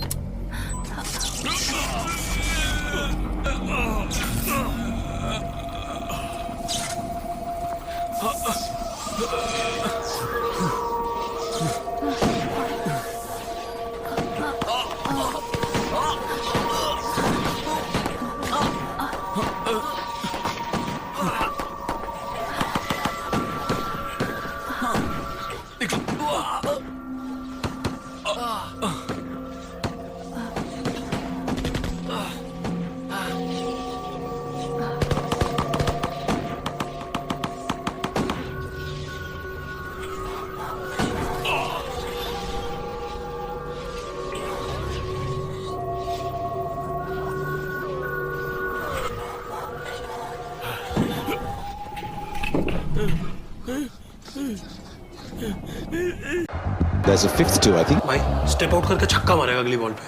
There's a fifth too, I think. भाई स्टेप आउट करके छक्का मारेगा अगली बॉल पे।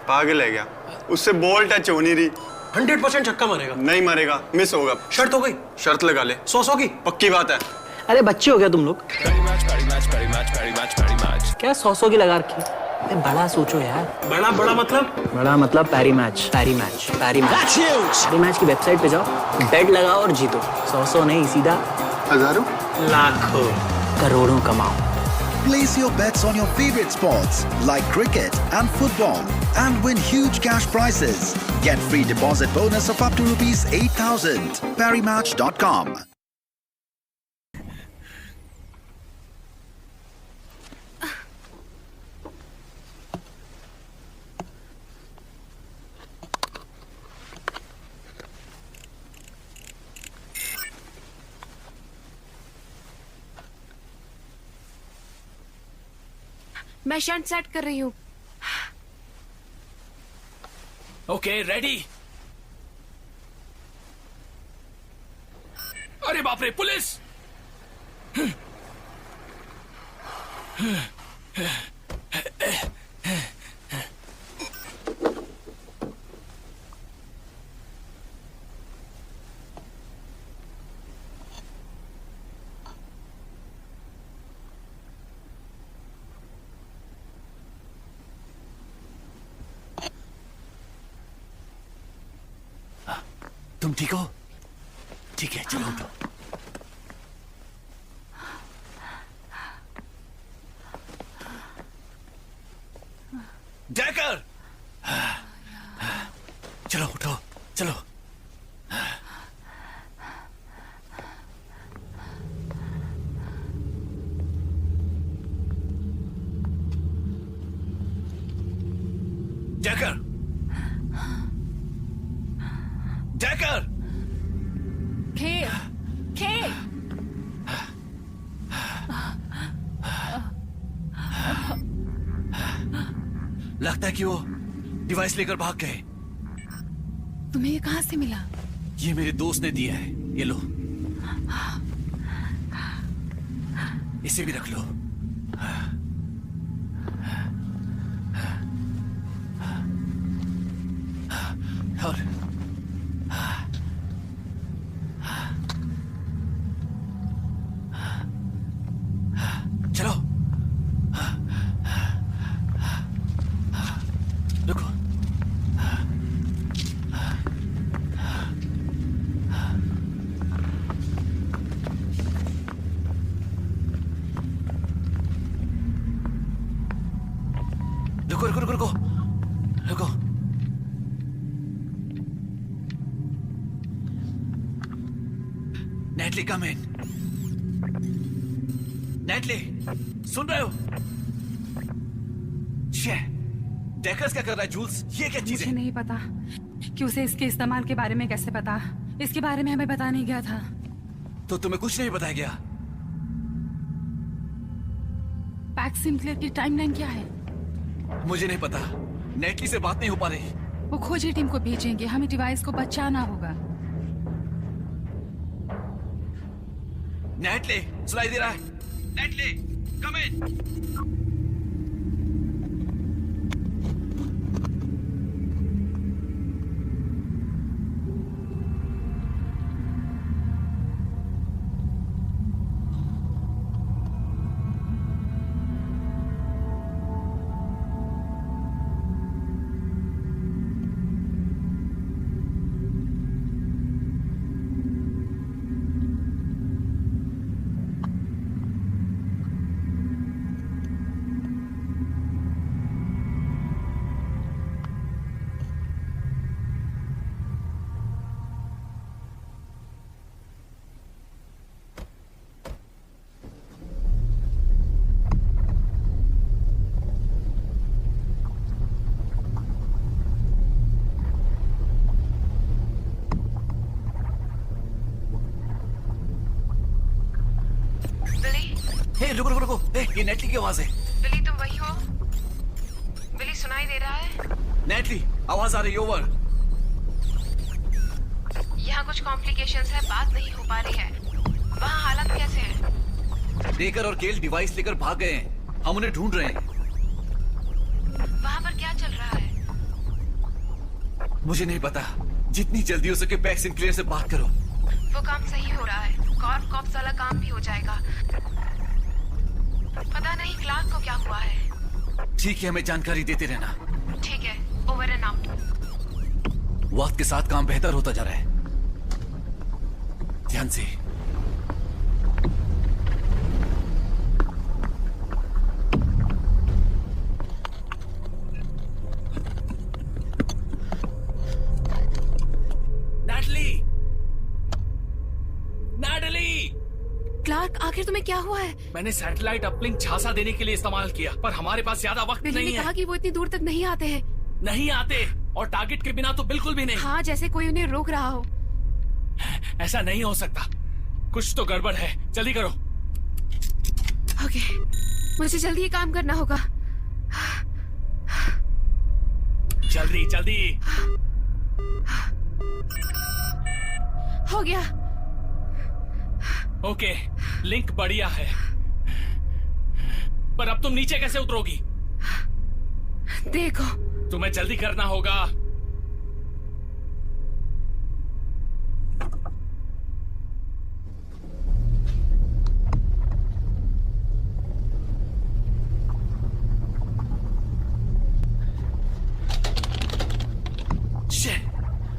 पागल है क्या? उससे बॉल टच हो नहीं रही। 100% छक्का मारेगा। नहीं मारेगा, मिस होगा। शर्त हो गई? शर्त लगा ले। 100 की पक्की बात है। अरे बच्चे हो गया तुम लोग? क्या 100 की लगा रखी? बड़ा सोचो यार। बड़ा मतलब? बड़ा मतलब पैरी मैच की वेबसाइट पे जाओ, बेट लगाओ और जीतो। 100 नहीं, सीधा हजारों, लाखों, करोड़ों कमाओ। Place your bets on your favorite sports like cricket and football and win huge cash prizes. Get free deposit bonus of up to rupees 8,000. ParryMatch.com. मैं शर्ट सेट कर रही हूँ। Okay, ready? अरे बाप रे, पुलिस! तुम ठीक हो? ठीक है, चलो उठो। जैकर, चलो उठो, चलो। जैकर, जैकर, लगता है कि वो डिवाइस लेकर भाग गए। तुम्हें ये कहां से मिला? ये मेरे दोस्त ने दिया है, ये लो। इसे भी रख लो। और चलो, रुको। रुको रुको रुको रुको रुको। नेटली कम इन। नेटली सुन रहे हो? डेकर्स क्या कर रहा है? जूल्स, ये क्या चीज मुझे है? नहीं पता कि उसे इसके इस्तेमाल के बारे में कैसे पता। इसके बारे में हमें पता नहीं गया था। तो तुम्हें कुछ नहीं बताया गया? पैक्स सिंक्लेयर की टाइमलाइन क्या है? मुझे नहीं पता। नेटली से बात नहीं हो पा रही। वो खोजी टीम को भेजेंगे, हमें डिवाइस को बचाना होगा। नेटली सुनाई दे रहा है? नेटली कम इन। रुको रुको रुको, ये नेटली की आवाज है। बिली तुम वही हो? बिली सुनाई दे रहा है? नेटली आवाज आ रही है, ओवर। यहाँ कुछ कॉम्प्लिकेशंस है, बात नहीं हो पा रही है। वहाँ हालत कैसे है? डेकर और गेल डिवाइस लेकर भाग गए हैं, हम उन्हें ढूंढ रहे हैं। वहाँ पर क्या चल रहा है? मुझे नहीं पता। जितनी जल्दी हो सके पैक्स सिंक्लेयर से बात करो। वो काम सही हो रहा है, कॉर्प कॉप्स वाला काम भी हो जाएगा। पता नहीं क्लार्क को क्या हुआ है। ठीक है, हमें जानकारी देते रहना। ठीक है, ओवर एंड आउट। वक्त के साथ काम बेहतर होता जा रहा है। ध्यान से। नैटली! नैटली! क्लार्क, आखिर तुम्हें क्या हुआ है? मैंने सैटेलाइट अपलिंक झांसा देने के लिए इस्तेमाल किया, पर हमारे पास ज्यादा वक्त बिली नहीं ने है। कहा कि वो इतनी दूर तक नहीं आते हैं। नहीं आते, और टारगेट के बिना तो बिल्कुल भी नहीं। हाँ, जैसे कोई उन्हें रोक रहा हो। ऐसा नहीं हो सकता, कुछ तो गड़बड़ है। जल्दी करो। ओके, मुझे जल्दी ये काम करना होगा। जल्दी जल्दी। हो गया। ओके, लिंक बढ़िया है, पर अब तुम नीचे कैसे उतरोगी? देखो, तुम्हें जल्दी करना होगा।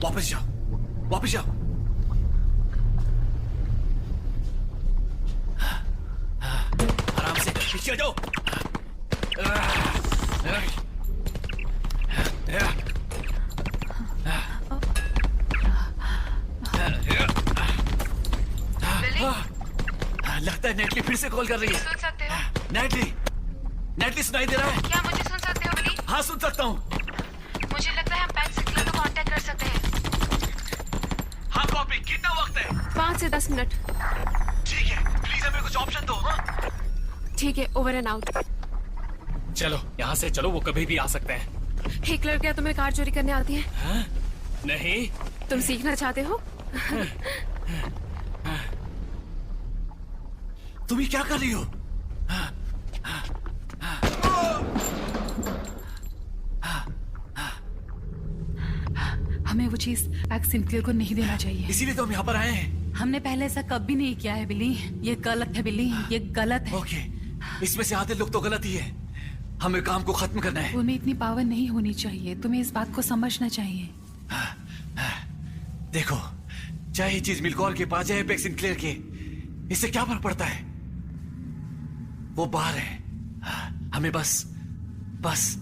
वापस जाओ, वापस जाओ। आराम से पीछे जाओ। लगता है नेटली फिर से कॉल कर रही है। सुन सकते हो? नेटली, नेटली सुनाई दे रहा है? क्या मुझे सुन सकते हो बिली? हाँ, सुन सकता हूँ। मुझे लगता है हम पैक्स सिंक्लेयर को कांटेक्ट कर सकते हैं। हाँ, कॉपी। कितना वक्त है? 5 से 10 मिनट। ठीक है, प्लीज हमें कुछ ऑप्शन दो। हाँ? ठीक है, ओवर एंड आउट। चलो यहाँ से चलो, वो कभी भी आ सकते हैं। हिटलर, क्या तुम्हें कार चोरी करने आती है? हाँ? नहीं। तुम सीखना चाहते हो? तुम ये क्या कर रही हो? हमें वो चीज पैक्स सिंक्लेयर को नहीं देना चाहिए। इसीलिए तो हम यहाँ पर आए हैं। हमने पहले ऐसा कभी नहीं किया है बिली। ये गलत है बिली, ये गलत है। ओके, इसमें से आधे लोग तो गलत ही है। हमें काम को खत्म करना है। तुम्हें इतनी पावर नहीं होनी चाहिए, तुम्हें इस बात को समझना चाहिए। देखो, चाहे ये चीज मिल्कॉर के पास जाए पैक्स सिंक्लेयर के, इससे क्या फर्क पड़ता है? वो बाहर है। हमें बस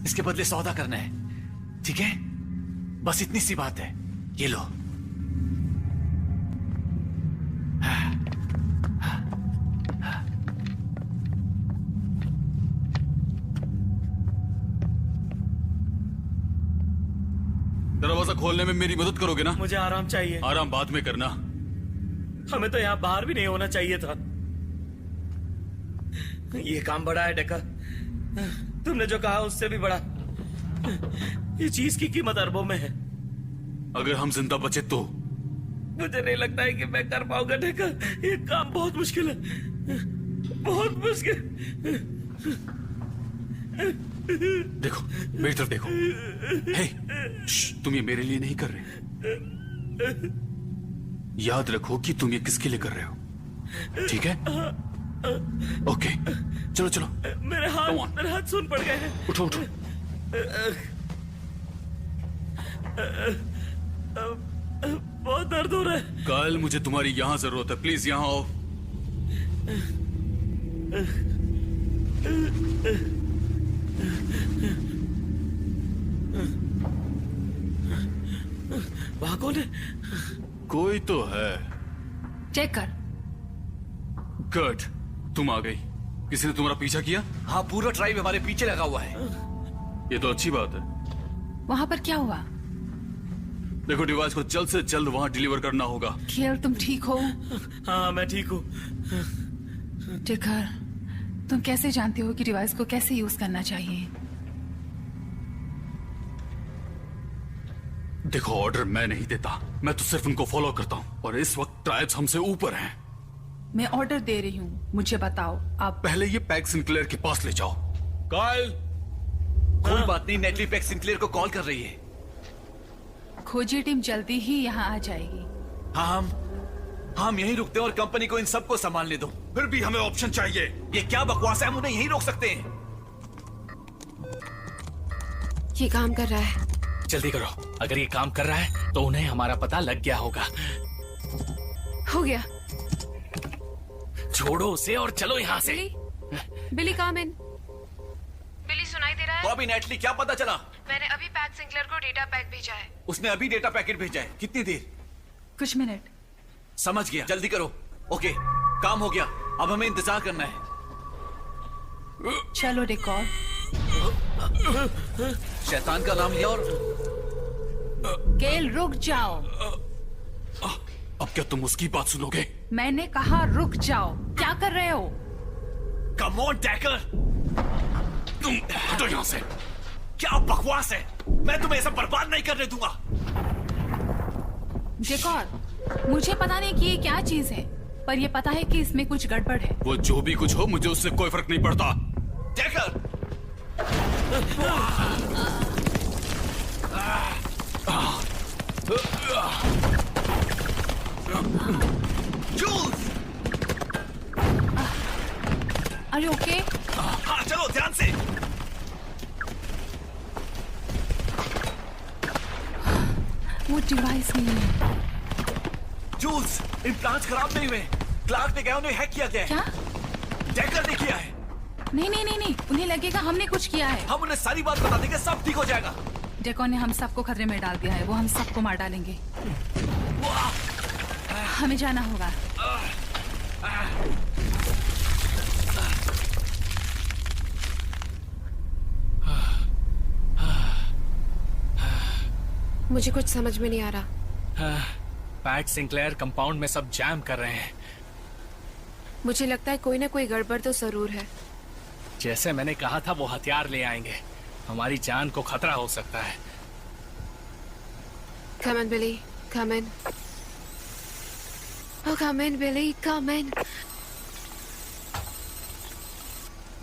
इसके बदले सौदा करना है, ठीक है? बस इतनी सी बात है। ये लो। दरवाजा खोलने में मेरी मदद करोगे ना? मुझे आराम चाहिए। आराम बाद में करना। हमें तो यहाँ बाहर भी नहीं होना चाहिए था। ये काम बड़ा है डेकर, तुमने जो कहा उससे भी बड़ा। ये चीज की कीमत अरबों में है। अगर हम जिंदा बचे तो? मुझे नहीं लगता है कि मैं कर पाऊंगा डेकर। ये काम बहुत मुश्किल है, बहुत मुश्किल। देखो, मेरी तरफ देखो। हे, तुम ये मेरे लिए नहीं कर रहे। याद रखो कि तुम ये किसके लिए कर रहे हो, ठीक है? ओके, चलो चलो। मेरे हाथ सुन पड़ गए हैं। उठो उठो। बहुत दर्द हो रहा है। कायल, मुझे तुम्हारी यहां जरूरत है। प्लीज यहां आओ। वहां कौन है? कोई तो है। चेक कर। गुड, तुम आ गई। किसी ने तुम्हारा पीछा किया? हाँ, पूरा ट्राइब हमारे पीछे लगा हुआ है। ये तो अच्छी बात है। वहां पर क्या हुआ? देखो, डिवाइस को जल्द से जल्द वहां डिलीवर करना होगा। खेल, तुम ठीक हो? हाँ, मैं ठीक हूँ। टिकर, तुम कैसे जानते हो कि डिवाइस को कैसे यूज करना चाहिए? देखो, ऑर्डर मैं नहीं देता, मैं तो सिर्फ उनको फॉलो करता हूँ। और इस वक्त ट्राइब्स हमसे ऊपर हैं। मैं ऑर्डर दे रही हूँ, मुझे बताओ आप। पहले ये पैक्स सिंक्लेयर के पास ले जाओ। कायल, कोई बात नहीं, नेटली पैक्स सिंक्लेयर को कॉल कर रही है। खोजी टीम जल्दी ही यहाँ आ जाएगी। हाँ, हम यहीं रुकते हैं और कंपनी को इन सबको संभालने दो। फिर भी हमें ऑप्शन चाहिए। ये क्या बकवास है? हम उन्हें यहीं रोक सकते हैं। ये काम कर रहा है। जल्दी करो, अगर ये काम कर रहा है तो उन्हें हमारा पता लग गया होगा। हो गया। छोड़ो उसे और चलो यहाँ से। बिली, कम इन। बिली, सुनाई दे रहा है? बॉबी, नेटली, क्या पता चला? मैंने अभी पैक्स सिंक्लेयर को डेटा पैक भेजा है। उसने अभी डेटा पैकेट भेजा है। कितनी देर? कुछ मिनट। समझ गया, जल्दी करो। ओके, काम हो गया, अब हमें इंतजार करना है। चलो डेकोर। शैतान का नाम लिया और केल, रुक जाओ। अब क्या तुम उसकी बात सुनोगे? मैंने कहा रुक जाओ। क्या कर रहे हो? कम ऑन डेकर, तुम हटो यहाँ से। क्या बकवास है? मैं तुम्हें ऐसा बर्बाद नहीं करने दूंगा। डेकोर, मुझे पता नहीं कि ये क्या चीज है, पर ये पता है कि इसमें कुछ गड़बड़ है। वो जो भी कुछ हो, मुझे उससे कोई फर्क नहीं पड़ता। डेकर, जूल्स, अरे ओके। हाँ, चलो ध्यान से। वो डिवाइस नहीं है। जूल्स, इम्प्लांट्स खराब नहीं हुए। क्लार्क ने कहा उन्हें हैक किया गया है। क्या? डेकर ने किया है। नहीं, उन्हें लगेगा हमने कुछ किया है। हम उन्हें सारी बात बता देंगे, सब ठीक हो जाएगा। डेकोर ने हम सबको खतरे में डाल दिया है, वो हम सबको मार डालेंगे। हमें जाना होगा। मुझे कुछ समझ में नहीं आ रहा। पैक्स सिंक्लेयर कंपाउंड में सब जैम कर रहे हैं। मुझे लगता है कोई ना कोई गड़बड़ तो जरूर है। जैसे मैंने कहा था वो हथियार ले आएंगे। हमारी जान को खतरा हो सकता है। Come in, Billy. Come in. Oh, come in, Billy. Come in.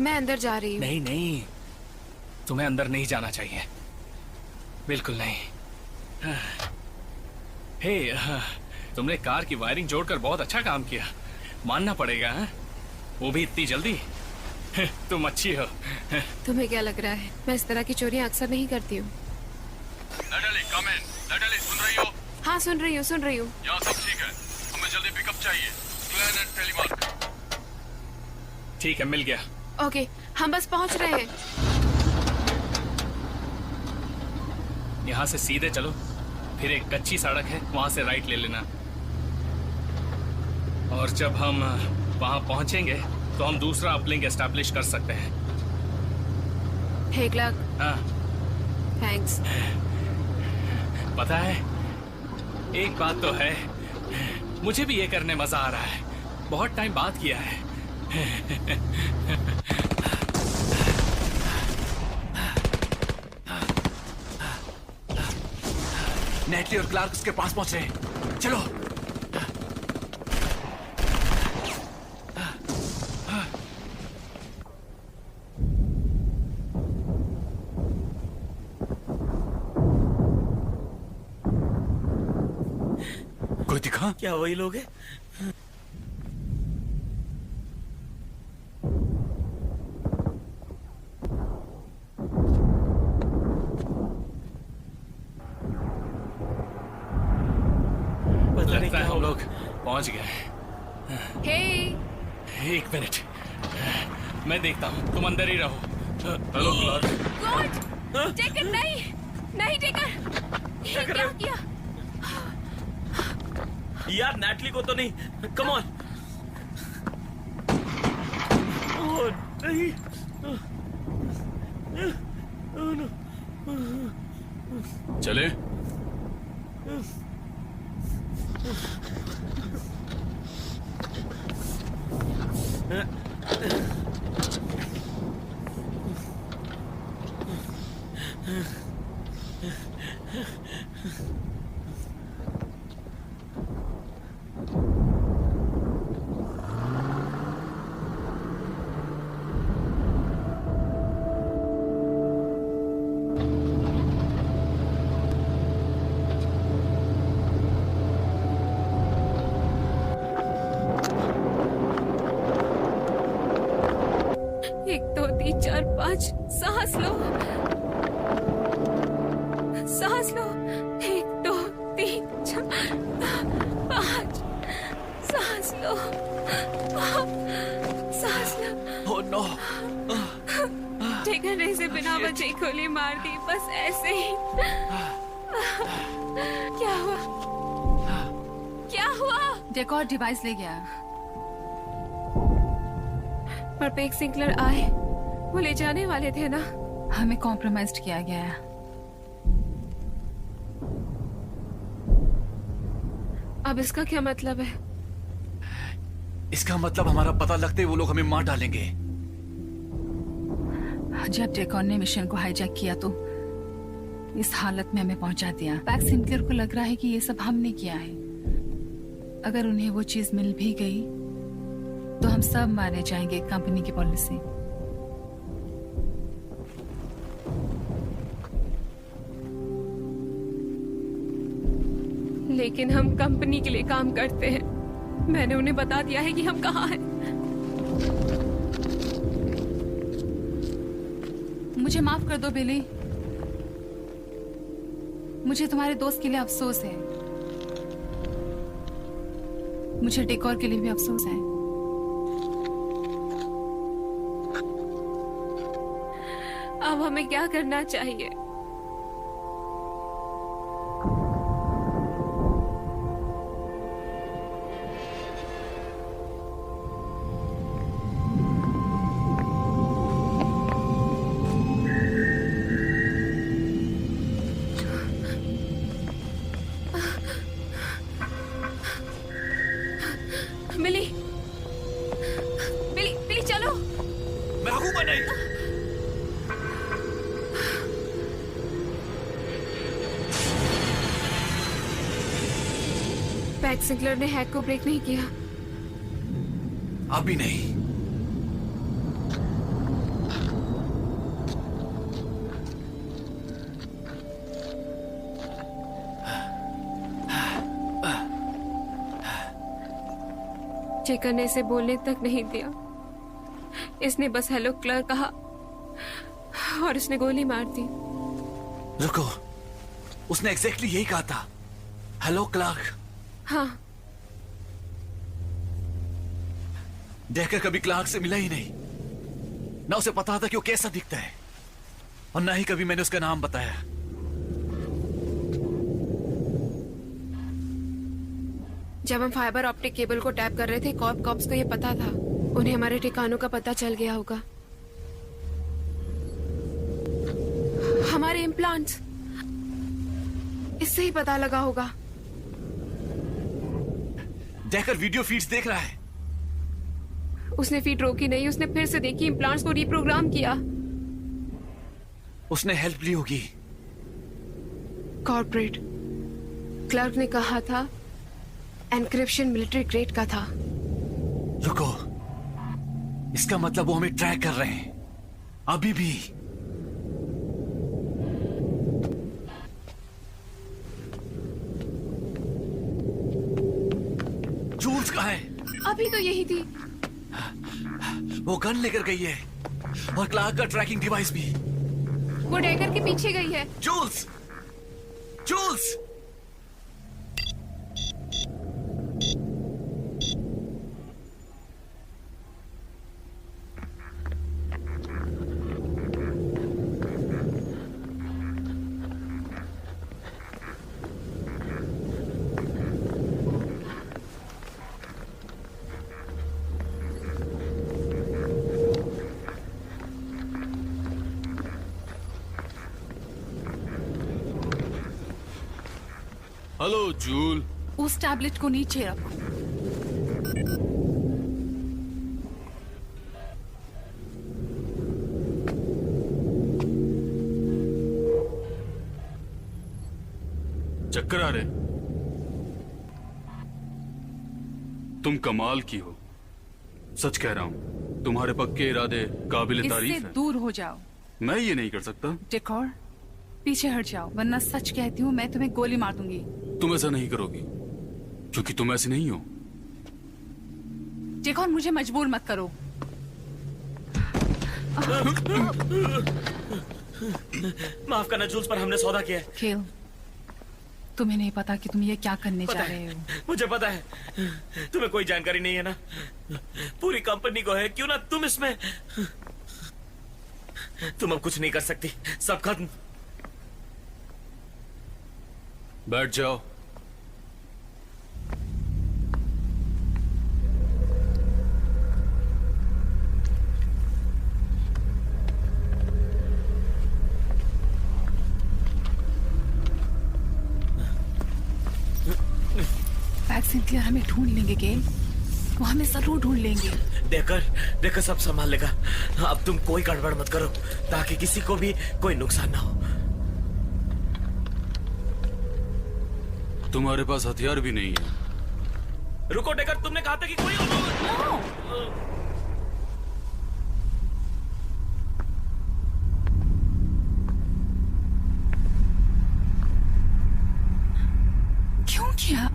मैं अंदर जा रही हूँ। नहीं नहीं, तुम्हें अंदर नहीं जाना चाहिए, बिल्कुल नहीं। हे, तुमने कार की वायरिंग जोड़कर बहुत अच्छा काम किया, मानना पड़ेगा। वो भी इतनी जल्दी। तुम अच्छी हो। तुम्हें क्या लग रहा है मैं इस तरह की चोरियां अक्सर नहीं करती हूँ? नटाली, come in. नटाली, सुन रही हो? हाँ, सुन रही हूँ, सुन रही हूँ। यहाँ सब ठीक है, हमें जल्दी पिकअप चाहिए। Glen and Telemark. ठीक है, मिल गया। ओके, हम बस पहुँच रहे हैं। यहाँ से सीधे चलो, फिर एक कच्ची सड़क है, वहां से राइट ले लेना। और जब हम वहां पहुंचेंगे तो हम दूसरा अपलिंक एस्टैब्लिश कर सकते हैं। Hey, Clark. हाँ, थैंक्स। पता है, एक बात तो है, मुझे भी ये करने मजा आ रहा है। बहुत टाइम बाद किया है। नेटली और क्लार्क उसके पास पहुंच रहे हैं। चलो। कोई दिखा? क्या वही लोग हैं? पता नहीं क्या हम लोग पहुंच गए। Hey. एक मिनट, मैं देखता हूँ, तुम अंदर ही रहो। Hello Clark. गॉड, टेकर नहीं, नहीं टेकर। ये क्या किया? यार नैटली को तो नहीं। Come on. ओह नहीं। चले? एक, दो, तीन, चार, पाँच। सांस लो, सांस लो। एक, दो, तीन, चार, पाँच। सांस लो, सांस लो। Oh no. टेकर ने इसे बिना वजह ही गोली मार दी, बस ऐसे ही। क्या हुआ? क्या हुआ? डेकॉर डिवाइस ले गया। पर पेक सिंकलर आए, वो ले जाने वाले थे ना। हमें कॉम्प्रोमाइज किया गया है। अब इसका क्या मतलब है? इसका मतलब हमारा पता लगते ही वो लोग हमें मार डालेंगे। जब डेकॉर ने मिशन को हाईजैक किया तो इस हालत में हमें पहुंचा दिया। पैक सिंकलर को लग रहा है कि ये सब हमने किया है। अगर उन्हें वो चीज मिल भी गई तो हम सब मारे जाएंगे, कंपनी की पॉलिसी। लेकिन हम कंपनी के लिए काम करते हैं। मैंने उन्हें बता दिया है कि हम कहाँ हैं। मुझे माफ कर दो बिली, मुझे तुम्हारे दोस्त के लिए अफसोस है। मुझे डेकोर के लिए भी अफसोस है। अब हमें क्या करना चाहिए? बिली, बिली, बिली चलो। मैं रहूंगा नहीं। पैक सिंक्लर ने हैक को ब्रेक नहीं किया। अभी नहीं। चेकर ने इसे बोलने तक नहीं दिया। इसने बस हेलो क्लर्क कहा और उसने गोली मार दी। रुको, उसने एग्जैक्टली यही कहा था, हेलो क्लार्क। हाँ। डेकर कभी क्लार्क से मिला ही नहीं, ना उसे पता था कि वो कैसा दिखता है, और ना ही कभी मैंने उसका नाम बताया। जब हम फाइबर ऑप्टिक केबल को टैप कर रहे थे, कॉप्स को ये पता था। उन्हें हमारे ठिकानों का पता चल गया होगा। हमारे इम्प्लांट्स, इससे ही पता लगा होगा। डेकर वीडियो फीड्स देख रहा है। उसने फीड रोकी नहीं, उसने फिर से देखी, इम्प्लांट्स को रिप्रोग्राम किया। उसने हेल्प ली होगी। कॉर्पोरेट क्लर्क ने कहा था एनक्रिप्शन मिलिट्री ग्रेड का था। रुको, इसका मतलब वो हमें ट्रैक कर रहे हैं अभी भी। जूल्स कहाँ है? अभी तो यही थी। वो गन लेकर गई है, और क्लार्क का ट्रैकिंग डिवाइस भी। वो डेकर के पीछे गई है। Jules, Jules! Hello Jules. उस टैबलेट को नीचे रखो। चक्कर आ रहे? तुम कमाल की हो, सच कह रहा हूं। तुम्हारे पक्के इरादे काबिल तारीफ इससे हैं। दूर हो जाओ। मैं ये नहीं कर सकता। डेकोर, पीछे हट जाओ, वरना सच कहती हूँ मैं तुम्हें गोली मार दूंगी। तुम ऐसा नहीं करोगी, क्योंकि तुम ऐसी नहीं हो। डेकोर, मुझे मजबूर मत करो। माफ करना जूल्स, पर हमने सौदा किया है। खेल, तुम्हें नहीं पता कि तुम ये क्या करने जा रहे हो। मुझे पता है, तुम्हें कोई जानकारी नहीं है ना। पूरी कंपनी को है, क्यों ना तुम इसमें। तुम अब कुछ नहीं कर सकती, सब खत्म। बैठ जाओ। पैक सिंक्लेयर हमें ढूंढ लेंगे गेल, वो हमें जरूर ढूंढ लेंगे। देकर सब संभाल लेगा। अब तुम कोई गड़बड़ मत करो, ताकि किसी को भी कोई नुकसान ना हो। तुम्हारे पास हथियार भी नहीं है। रुको डेकर, तुमने कहा था कि कोई क्यों किया?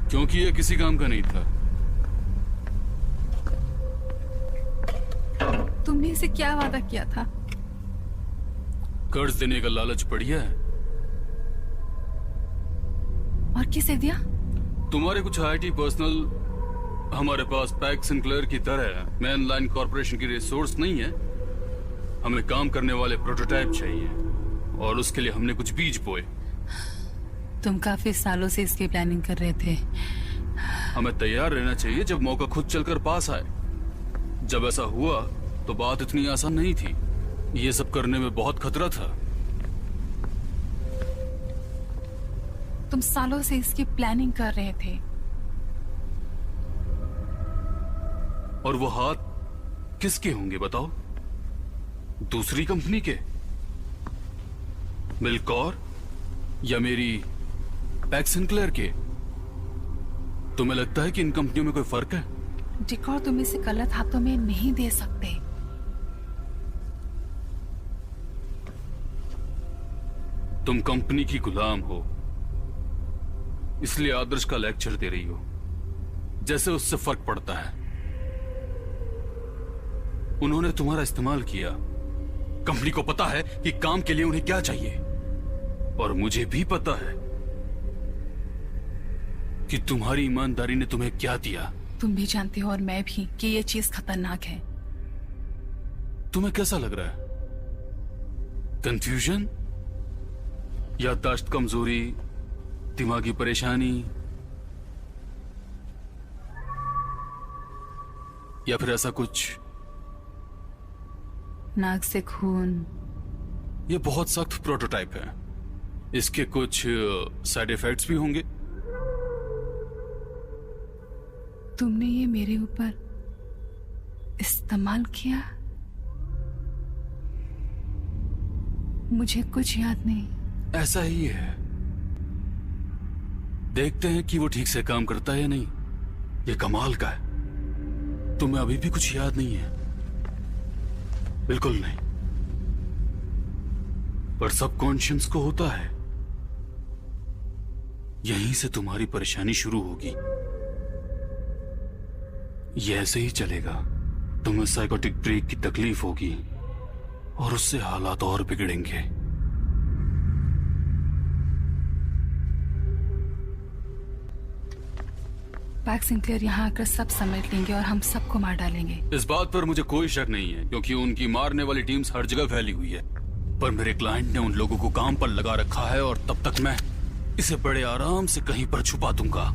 क्योंकि ये किसी काम का नहीं था। तुमने इसे क्या वादा किया था? कर्ज देने का लालच बढ़िया है। और किसे दिया? तुम्हारे कुछ आईटी पर्सनल हमारे पास पैक सिंक्लेयर की तरह मेनलाइन कॉर्पोरेशन की रिसोर्स नहीं है। हमें काम करने वाले प्रोटोटाइप चाहिए, और उसके लिए हमने कुछ बीज बोए। तुम काफी सालों से इसकी प्लानिंग कर रहे थे। हमें तैयार रहना चाहिए जब मौका खुद चलकर पास आए। जब ऐसा हुआ तो बात इतनी आसान नहीं थी। ये सब करने में बहुत खतरा था। तुम सालों से इसकी प्लानिंग कर रहे थे। और वो हाथ किसके होंगे बताओ? दूसरी कंपनी के? मिलकॉर या मेरी पैक सिंक्लेयर के? तुम्हें लगता है कि इन कंपनियों में कोई फर्क है? डिकॉर तुम इसे गलत हाथों में नहीं दे सकते। तुम कंपनी की गुलाम हो, इसलिए आदर्श का लेक्चर दे रही हो जैसे उससे फर्क पड़ता है। उन्होंने तुम्हारा इस्तेमाल किया। कंपनी को पता है कि काम के लिए उन्हें क्या चाहिए, और मुझे भी पता है कि तुम्हारी ईमानदारी ने तुम्हें क्या दिया। तुम भी जानते हो और मैं भी कि ये चीज खतरनाक है। तुम्हें कैसा लग रहा है? कंफ्यूजन, याददाश्त कमजोरी, दिमागी परेशानी, या फिर ऐसा कुछ? नाक से खून। ये बहुत सख्त प्रोटोटाइप है, इसके कुछ साइड इफेक्ट्स भी होंगे। तुमने ये मेरे ऊपर इस्तेमाल किया? मुझे कुछ याद नहीं। ऐसा ही है, देखते हैं कि वो ठीक से काम करता है या नहीं। ये कमाल का है, तुम्हें अभी भी कुछ याद नहीं है? बिल्कुल नहीं, पर सबकॉन्शियस को होता है। यहीं से तुम्हारी परेशानी शुरू होगी। ये ऐसे ही चलेगा, तुम्हें साइकोटिक ब्रेक की तकलीफ होगी और उससे हालात और बिगड़ेंगे। पैक सिंक्लेयर यहाँ आकर सब समेट लेंगे और हम सबको मार डालेंगे। इस बात पर मुझे कोई शक नहीं है, क्योंकि उनकी मारने वाली टीम्स हर जगह फैली हुई है। पर मेरे क्लाइंट ने उन लोगों को काम पर लगा रखा है, और तब तक मैं इसे बड़े आराम से कहीं पर छुपा दूंगा।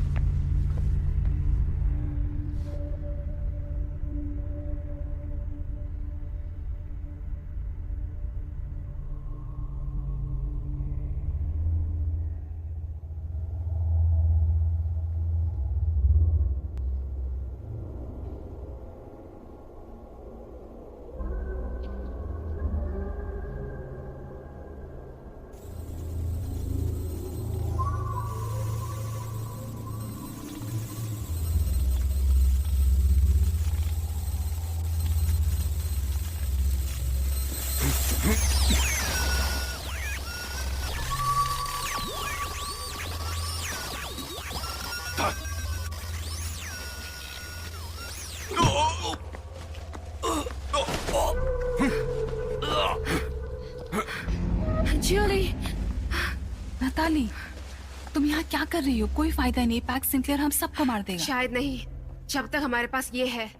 ज्यूली, नताली, तुम यहाँ क्या कर रही हो? कोई फायदा नहीं, पैक सिंक्लेयर हम सबको मार देगा। शायद नहीं, जब तक हमारे पास ये है।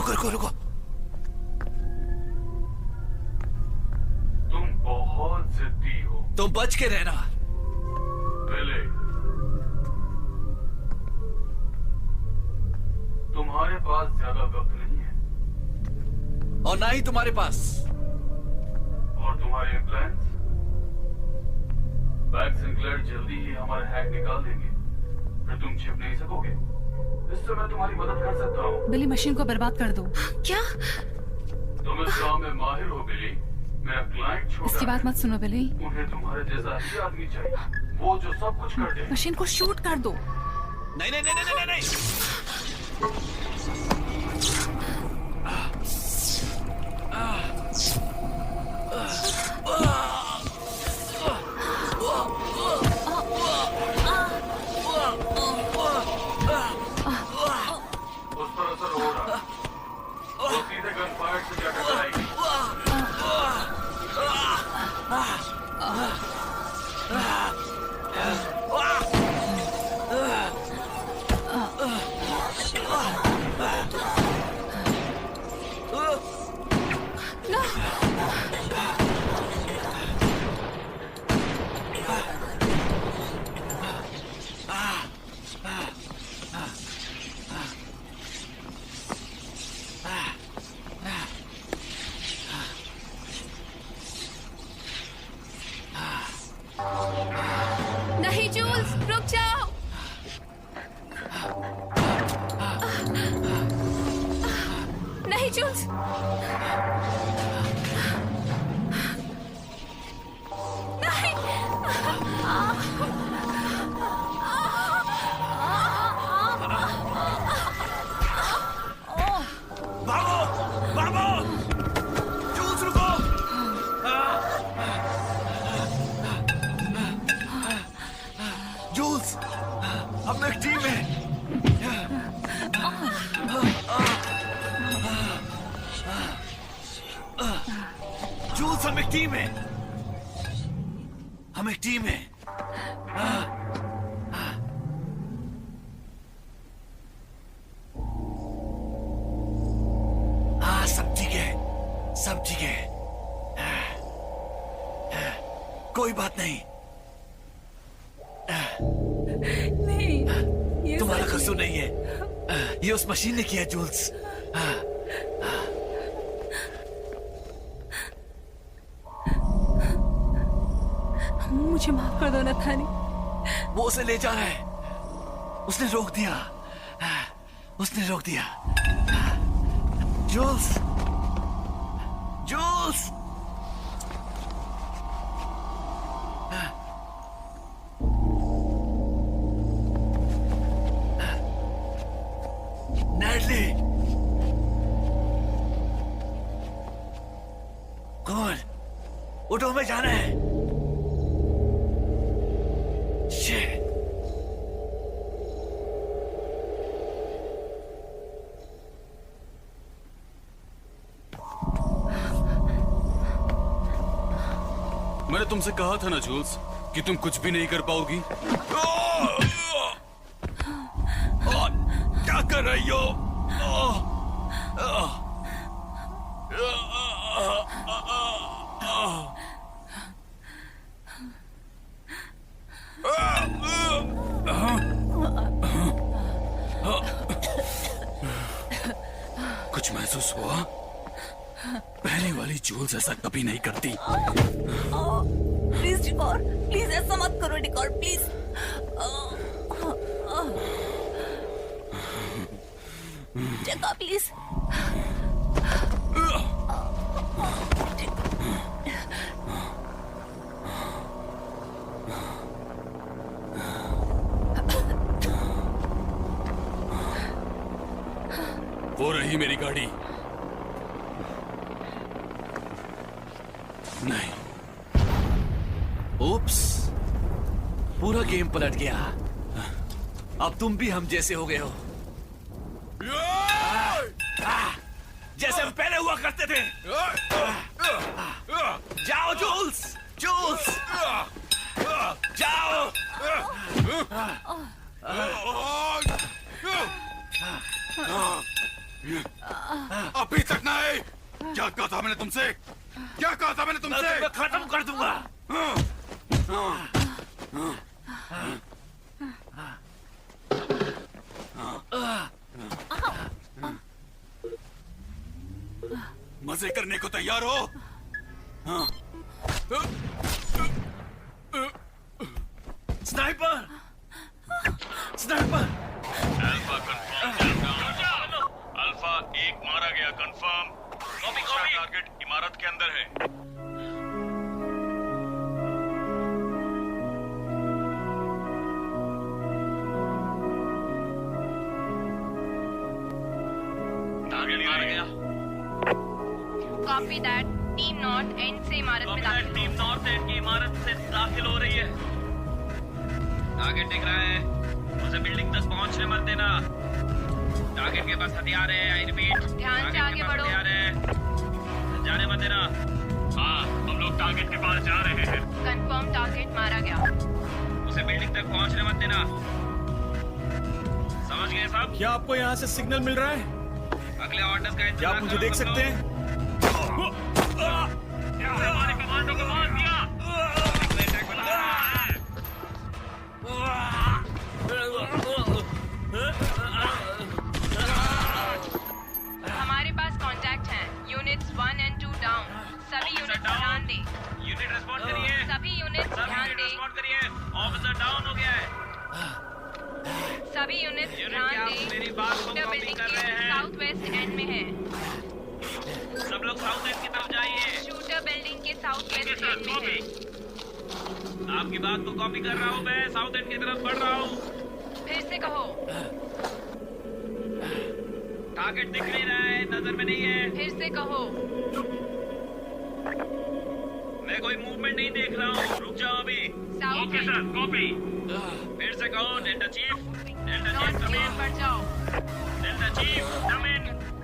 रुको रुको, तुम बहुत जिद्दी हो। तुम बच के रहना। पहले तुम्हारे पास ज्यादा वक्त नहीं है, और ना ही तुम्हारे पास। और तुम्हारे प्लान्स? पैक सिंक्लेयर जल्दी ही हमारा हैक निकाल देंगे, फिर तुम छिप नहीं सकोगे। इससे मैं तुम्हारी मदद कर सकता हूँ। बिली, मशीन को बर्बाद कर दो। क्या? तुम इस काम में माहिर हो बिली। मेरा क्लाइंट छोटा इसकी बात मत सुनो बिली। उन्हें तुम्हारे जैसा ही आदमी चाहिए, वो जो सब कुछ कर दे। मशीन को शूट कर दो। नहीं नहीं नहीं नहीं नहीं, नहीं। हम एक टीम हैं। हम एक टीम हैं। हाँ, सब ठीक है, सब ठीक है। कोई बात नहीं। नहीं, तुम्हारा कसूर नहीं है। ये उस मशीन ने किया, जूल्स। मुझे माफ कर दो नथानी। वो उसे ले जा रहा है। उसने रोक दिया। उसने रोक दिया। Joules, joules. नैडली, कौन? उठो, हमें जाना है। Shit. मैंने तुमसे कहा था ना जूल्स कि तुम कुछ भी नहीं कर पाओगी। क्या कर रही हो? कुछ महसूस हुआ? पहले वाली जूल्स ऐसा कभी नहीं करती। प्लीज डिकॉर, प्लीज ऐसा मत करो डिकॉर, प्लीज। जगा प्लीज। वो रही मेरी गाड़ी। नहीं। उप्स, पूरा गेम पलट गया। अब तुम भी हम जैसे हो गए हो, जैसे हम पहले हुआ करते थे। जाओ जूल्स, जूल्स, जाओ। अभी तक नहीं। क्या कहा था मैंने तुमसे? क्या कहा था मैंने तुमसे? मैं खत्म कर दूंगा। मजे करने को तैयार हो? Sniper, sniper. अल्फा 1 मारा गया, कंफर्म। दूसरा टारगेट इमारत के अंदर है। टारगेट मारा गया। Copy that. Team north and से इमारत में दाखिल। टीम नॉर्थ एंड की इमारत से दाखिल हो रही है। टारगेट दिख रहा है, उसे बिल्डिंग तक पहुंचने मत देना। टारगेट के पास हथियार है। आई रिपीट, ध्यान से आगे बढ़ो। हथियार है, जाने मत देना। हाँ, हम लोग टारगेट के पास जा रहे हैं। कंफर्म, टारगेट मारा गया। उसे बिल्डिंग तक पहुंचने मत देना। समझ गए साहब? क्या आपको यहाँ से सिग्नल मिल रहा है? अगले ऑर्डर्स का क्या आप मुझे देख सकते हैं? हमारे कमांडो को मार दिया। हमारे पास कांटेक्ट हैं। यूनिट्स 1 और 2 डाउन। सभी यूनिट्स ध्यान दें। यूनिट रिस्पॉन्ड करिए। सभी यूनिट्स ध्यान दें। रिस्पॉन्ड करिए। ऑफिसर डाउन हो गया है। सभी यूनिट्स ध्यान दें। मेरी बात को शूटर कॉपी बिल्डिंग कर के रहे हैं। साउथ वेस्ट एंड में है। सब लोग साउथ एंड की तरफ जाइए। शूटर बिल्डिंग के साउथ वेस्ट एंड में है। आपकी बात को कॉपी कर रहा हूँ मैं। साउथ एंड की तरफ बढ़ रहा हूँ। फिर से कहो। टारगेट दिख नहीं रहा है, नजर में नहीं है। फिर से कहो। मैं कोई मूवमेंट नहीं देख रहा हूँ। रुक जाओ अभी। Okay sir, copy. फिर से कहो। डेल्टा चीफ, डेल्टा चीफ कम इन। बढ़ जाओ। डेल्टा चीफ कम इन।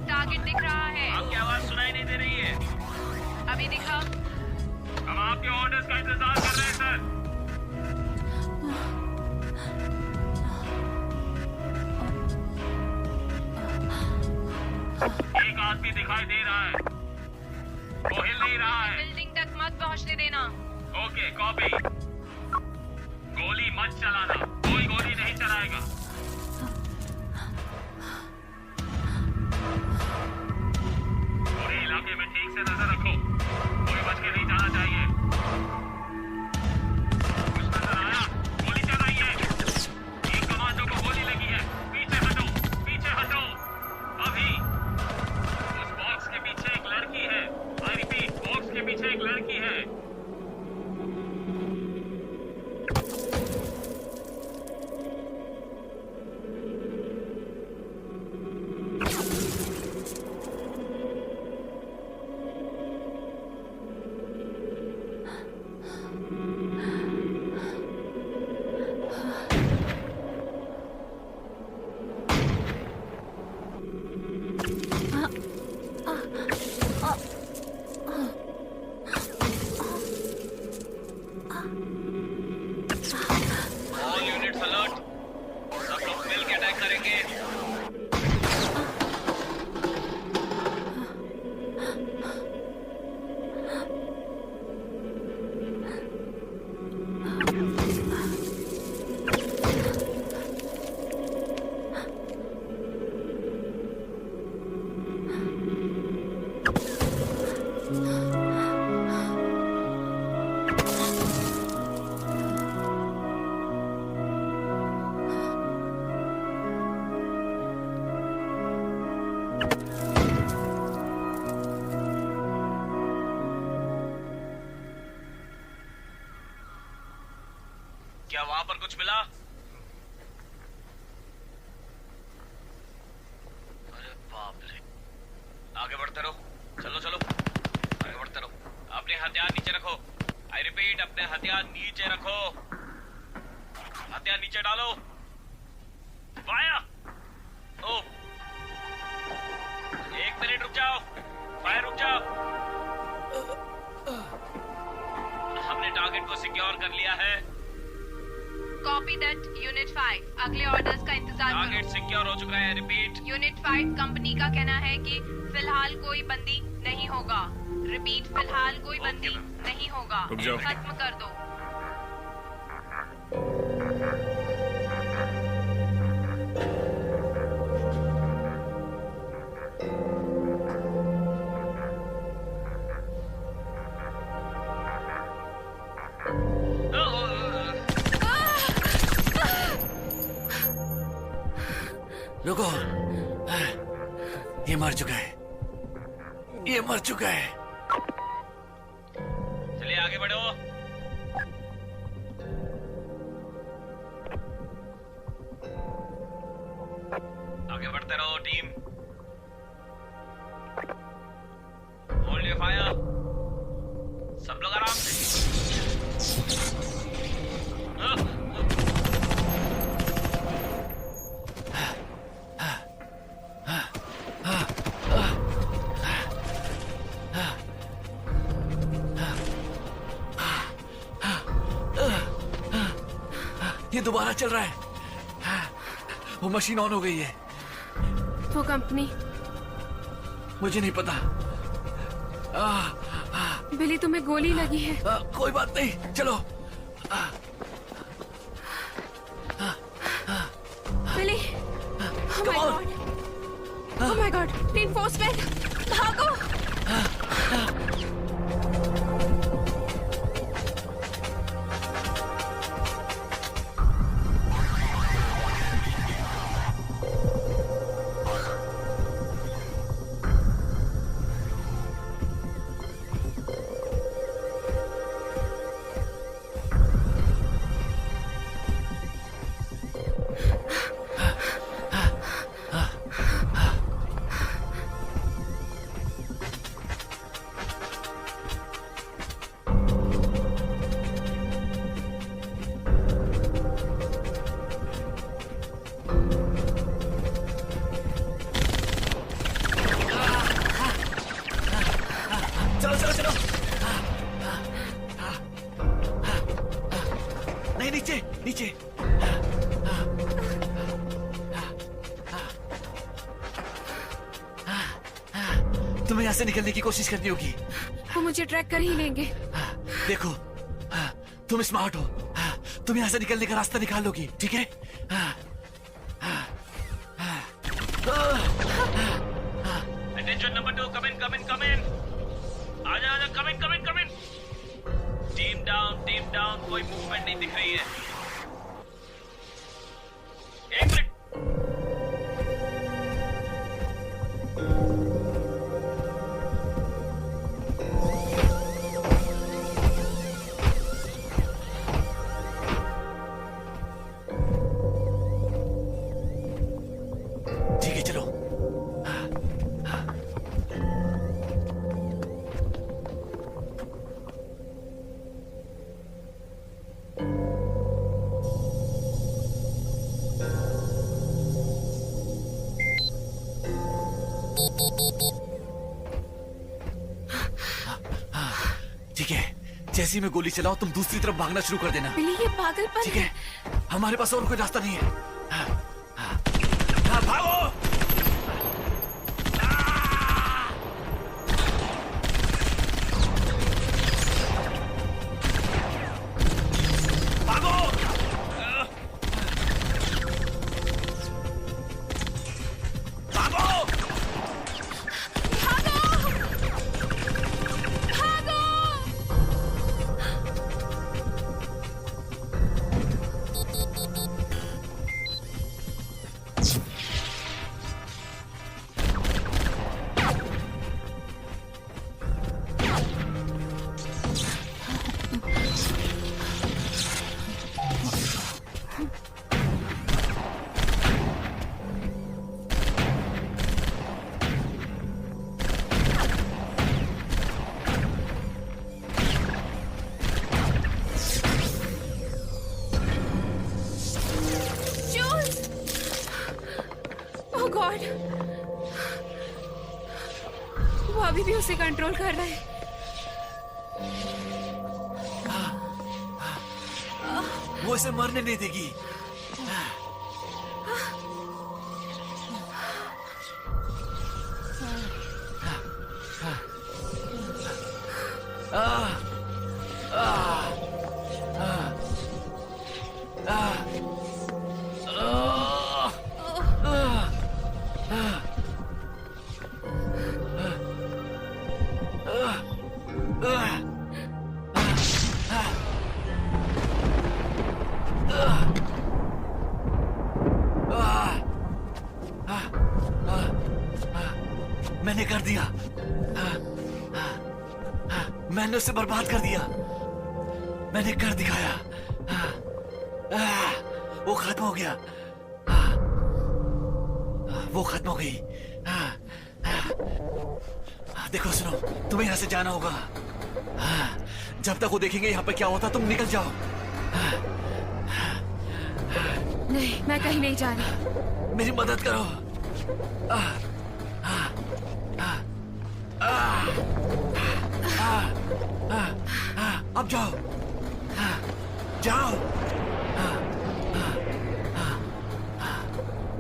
टारगेट दिख रहा है। आपकी आवाज सुनाई नहीं दे रही है। अभी दिखा। आईपी दिखाई दे रहा है, वो हिल नहीं रहा है। बिल्डिंग तक मत पहुंचने देना। Okay copy. गोली मत चलाना, कोई गोली नहीं चलाएगा। पूरे इलाके में ठीक से नजर रखो, कोई बच के नहीं जाना चाहिए। कुछ नजर आया? गोली चल रही है, एक कमांडो को गोली लगी है। पीछे हटो, पीछे हटो अभी। उस बॉक्स के पीछे एक लड़की है। आई रिपीट, बॉक्स के पीछे एक लड़की है। ऑल यूनिट्स अलर्ट, सब लोग मिल के अटैक करेंगे। क्या वहां पर कुछ मिला? अरे बाप रे, आगे बढ़ते रहो, चलो चलो आगे बढ़ते रहो। अपने हथियार नीचे रखो। आई रिपीट, अपने हथियार नीचे रखो। हथियार नीचे डालो। फायर। ओ, 1 मिनट रुक जाओ, फायर रुक जाओ। हमने टारगेट को सिक्योर कर लिया है। कॉपी दैट यूनिट 5, अगले ऑर्डर्स का इंतजार करो। टारगेट सिक्योर हो चुका है। रिपीट, यूनिट 5 कंपनी का कहना है कि फिलहाल कोई बंदी नहीं होगा। रिपीट, फिलहाल कोई बंदी नहीं होगा। रुक जाओ। खत्म कर दो। रुको, ये मर चुका है, ये मर चुका है। चलिए आगे बढ़ो। आगे बढ़ते रहो टीम। Hold your fire. सब लोग आराम से। ये दोबारा चल रहा है। वो मशीन ऑन हो गई है। वो कंपनी, मुझे नहीं पता। बिली तुम्हें गोली लगी है। कोई बात नहीं, चलो। बिली, ओह माय गॉड, रिइंफोर्समेंट, भागो। नीचे नीचे। से निकलने की कोशिश करनी होगी। वो मुझे ट्रैक कर ही लेंगे। देखो, तुम स्मार्ट हो, तुम यहाँ से निकलने का रास्ता निकाल लोगी, ठीक है? Attention number 2, come in. आजा, come in. Team down, कोई मूवमेंट नहीं दिख रही है। 1 मिनट। ठीक है, चलो। ठीक है, जैसे ही मैं गोली चलाऊं तुम दूसरी तरफ भागना शुरू कर देना। बिली, ये पागलपन ठीक है, हमारे पास और कोई रास्ता नहीं है। भागो! गॉड, वो अभी भी उसे कंट्रोल कर रहा है। वो इसे मरने नहीं देगी। मैंने कर दिया। मैंने उसे बर्बाद कर दिया। मैंने कर दिखाया। वो खत्म हो गया। वो खत्म हो गई। देखो सुनो, तुम्हें यहाँ से जाना होगा। जब तक वो देखेंगे यहाँ पे क्या होता, तुम निकल जाओ। नहीं, मैं कहीं नहीं जा रही। मेरी मदद करो। अब जाओ, जाओ।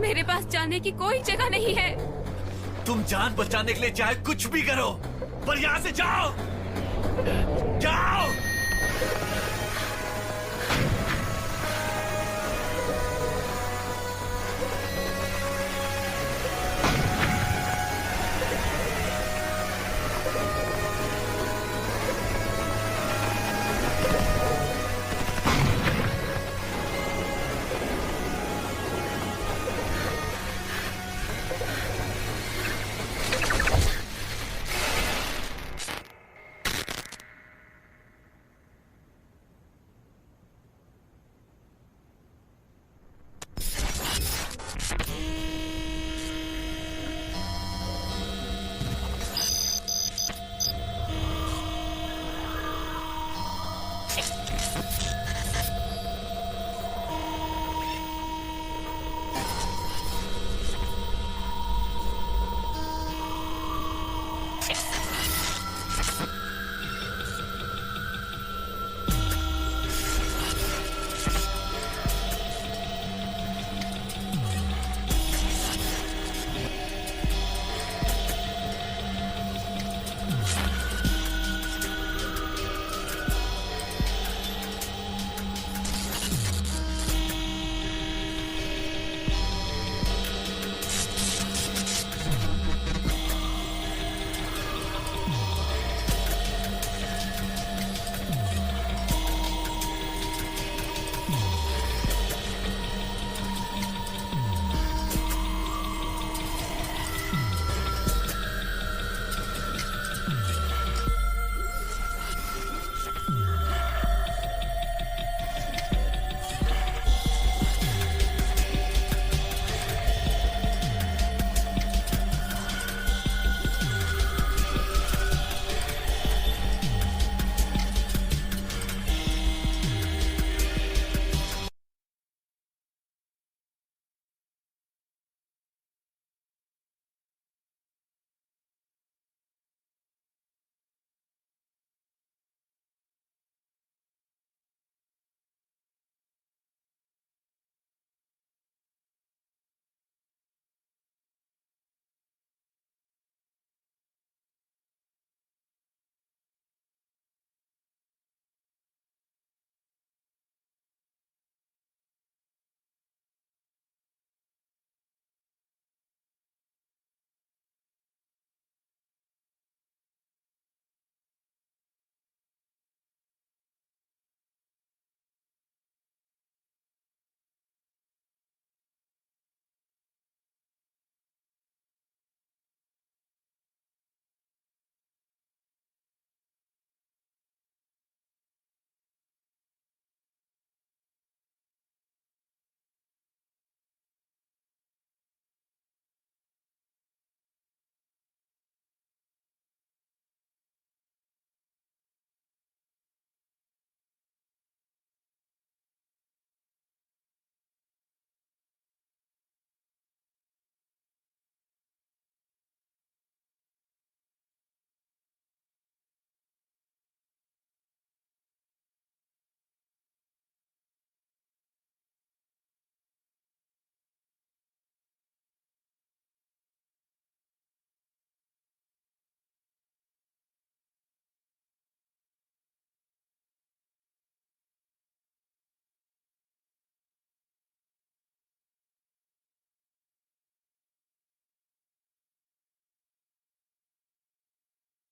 मेरे पास जाने की कोई जगह नहीं है। तुम जान बचाने के लिए चाहे कुछ भी करो, पर यहाँ से जाओ, जाओ।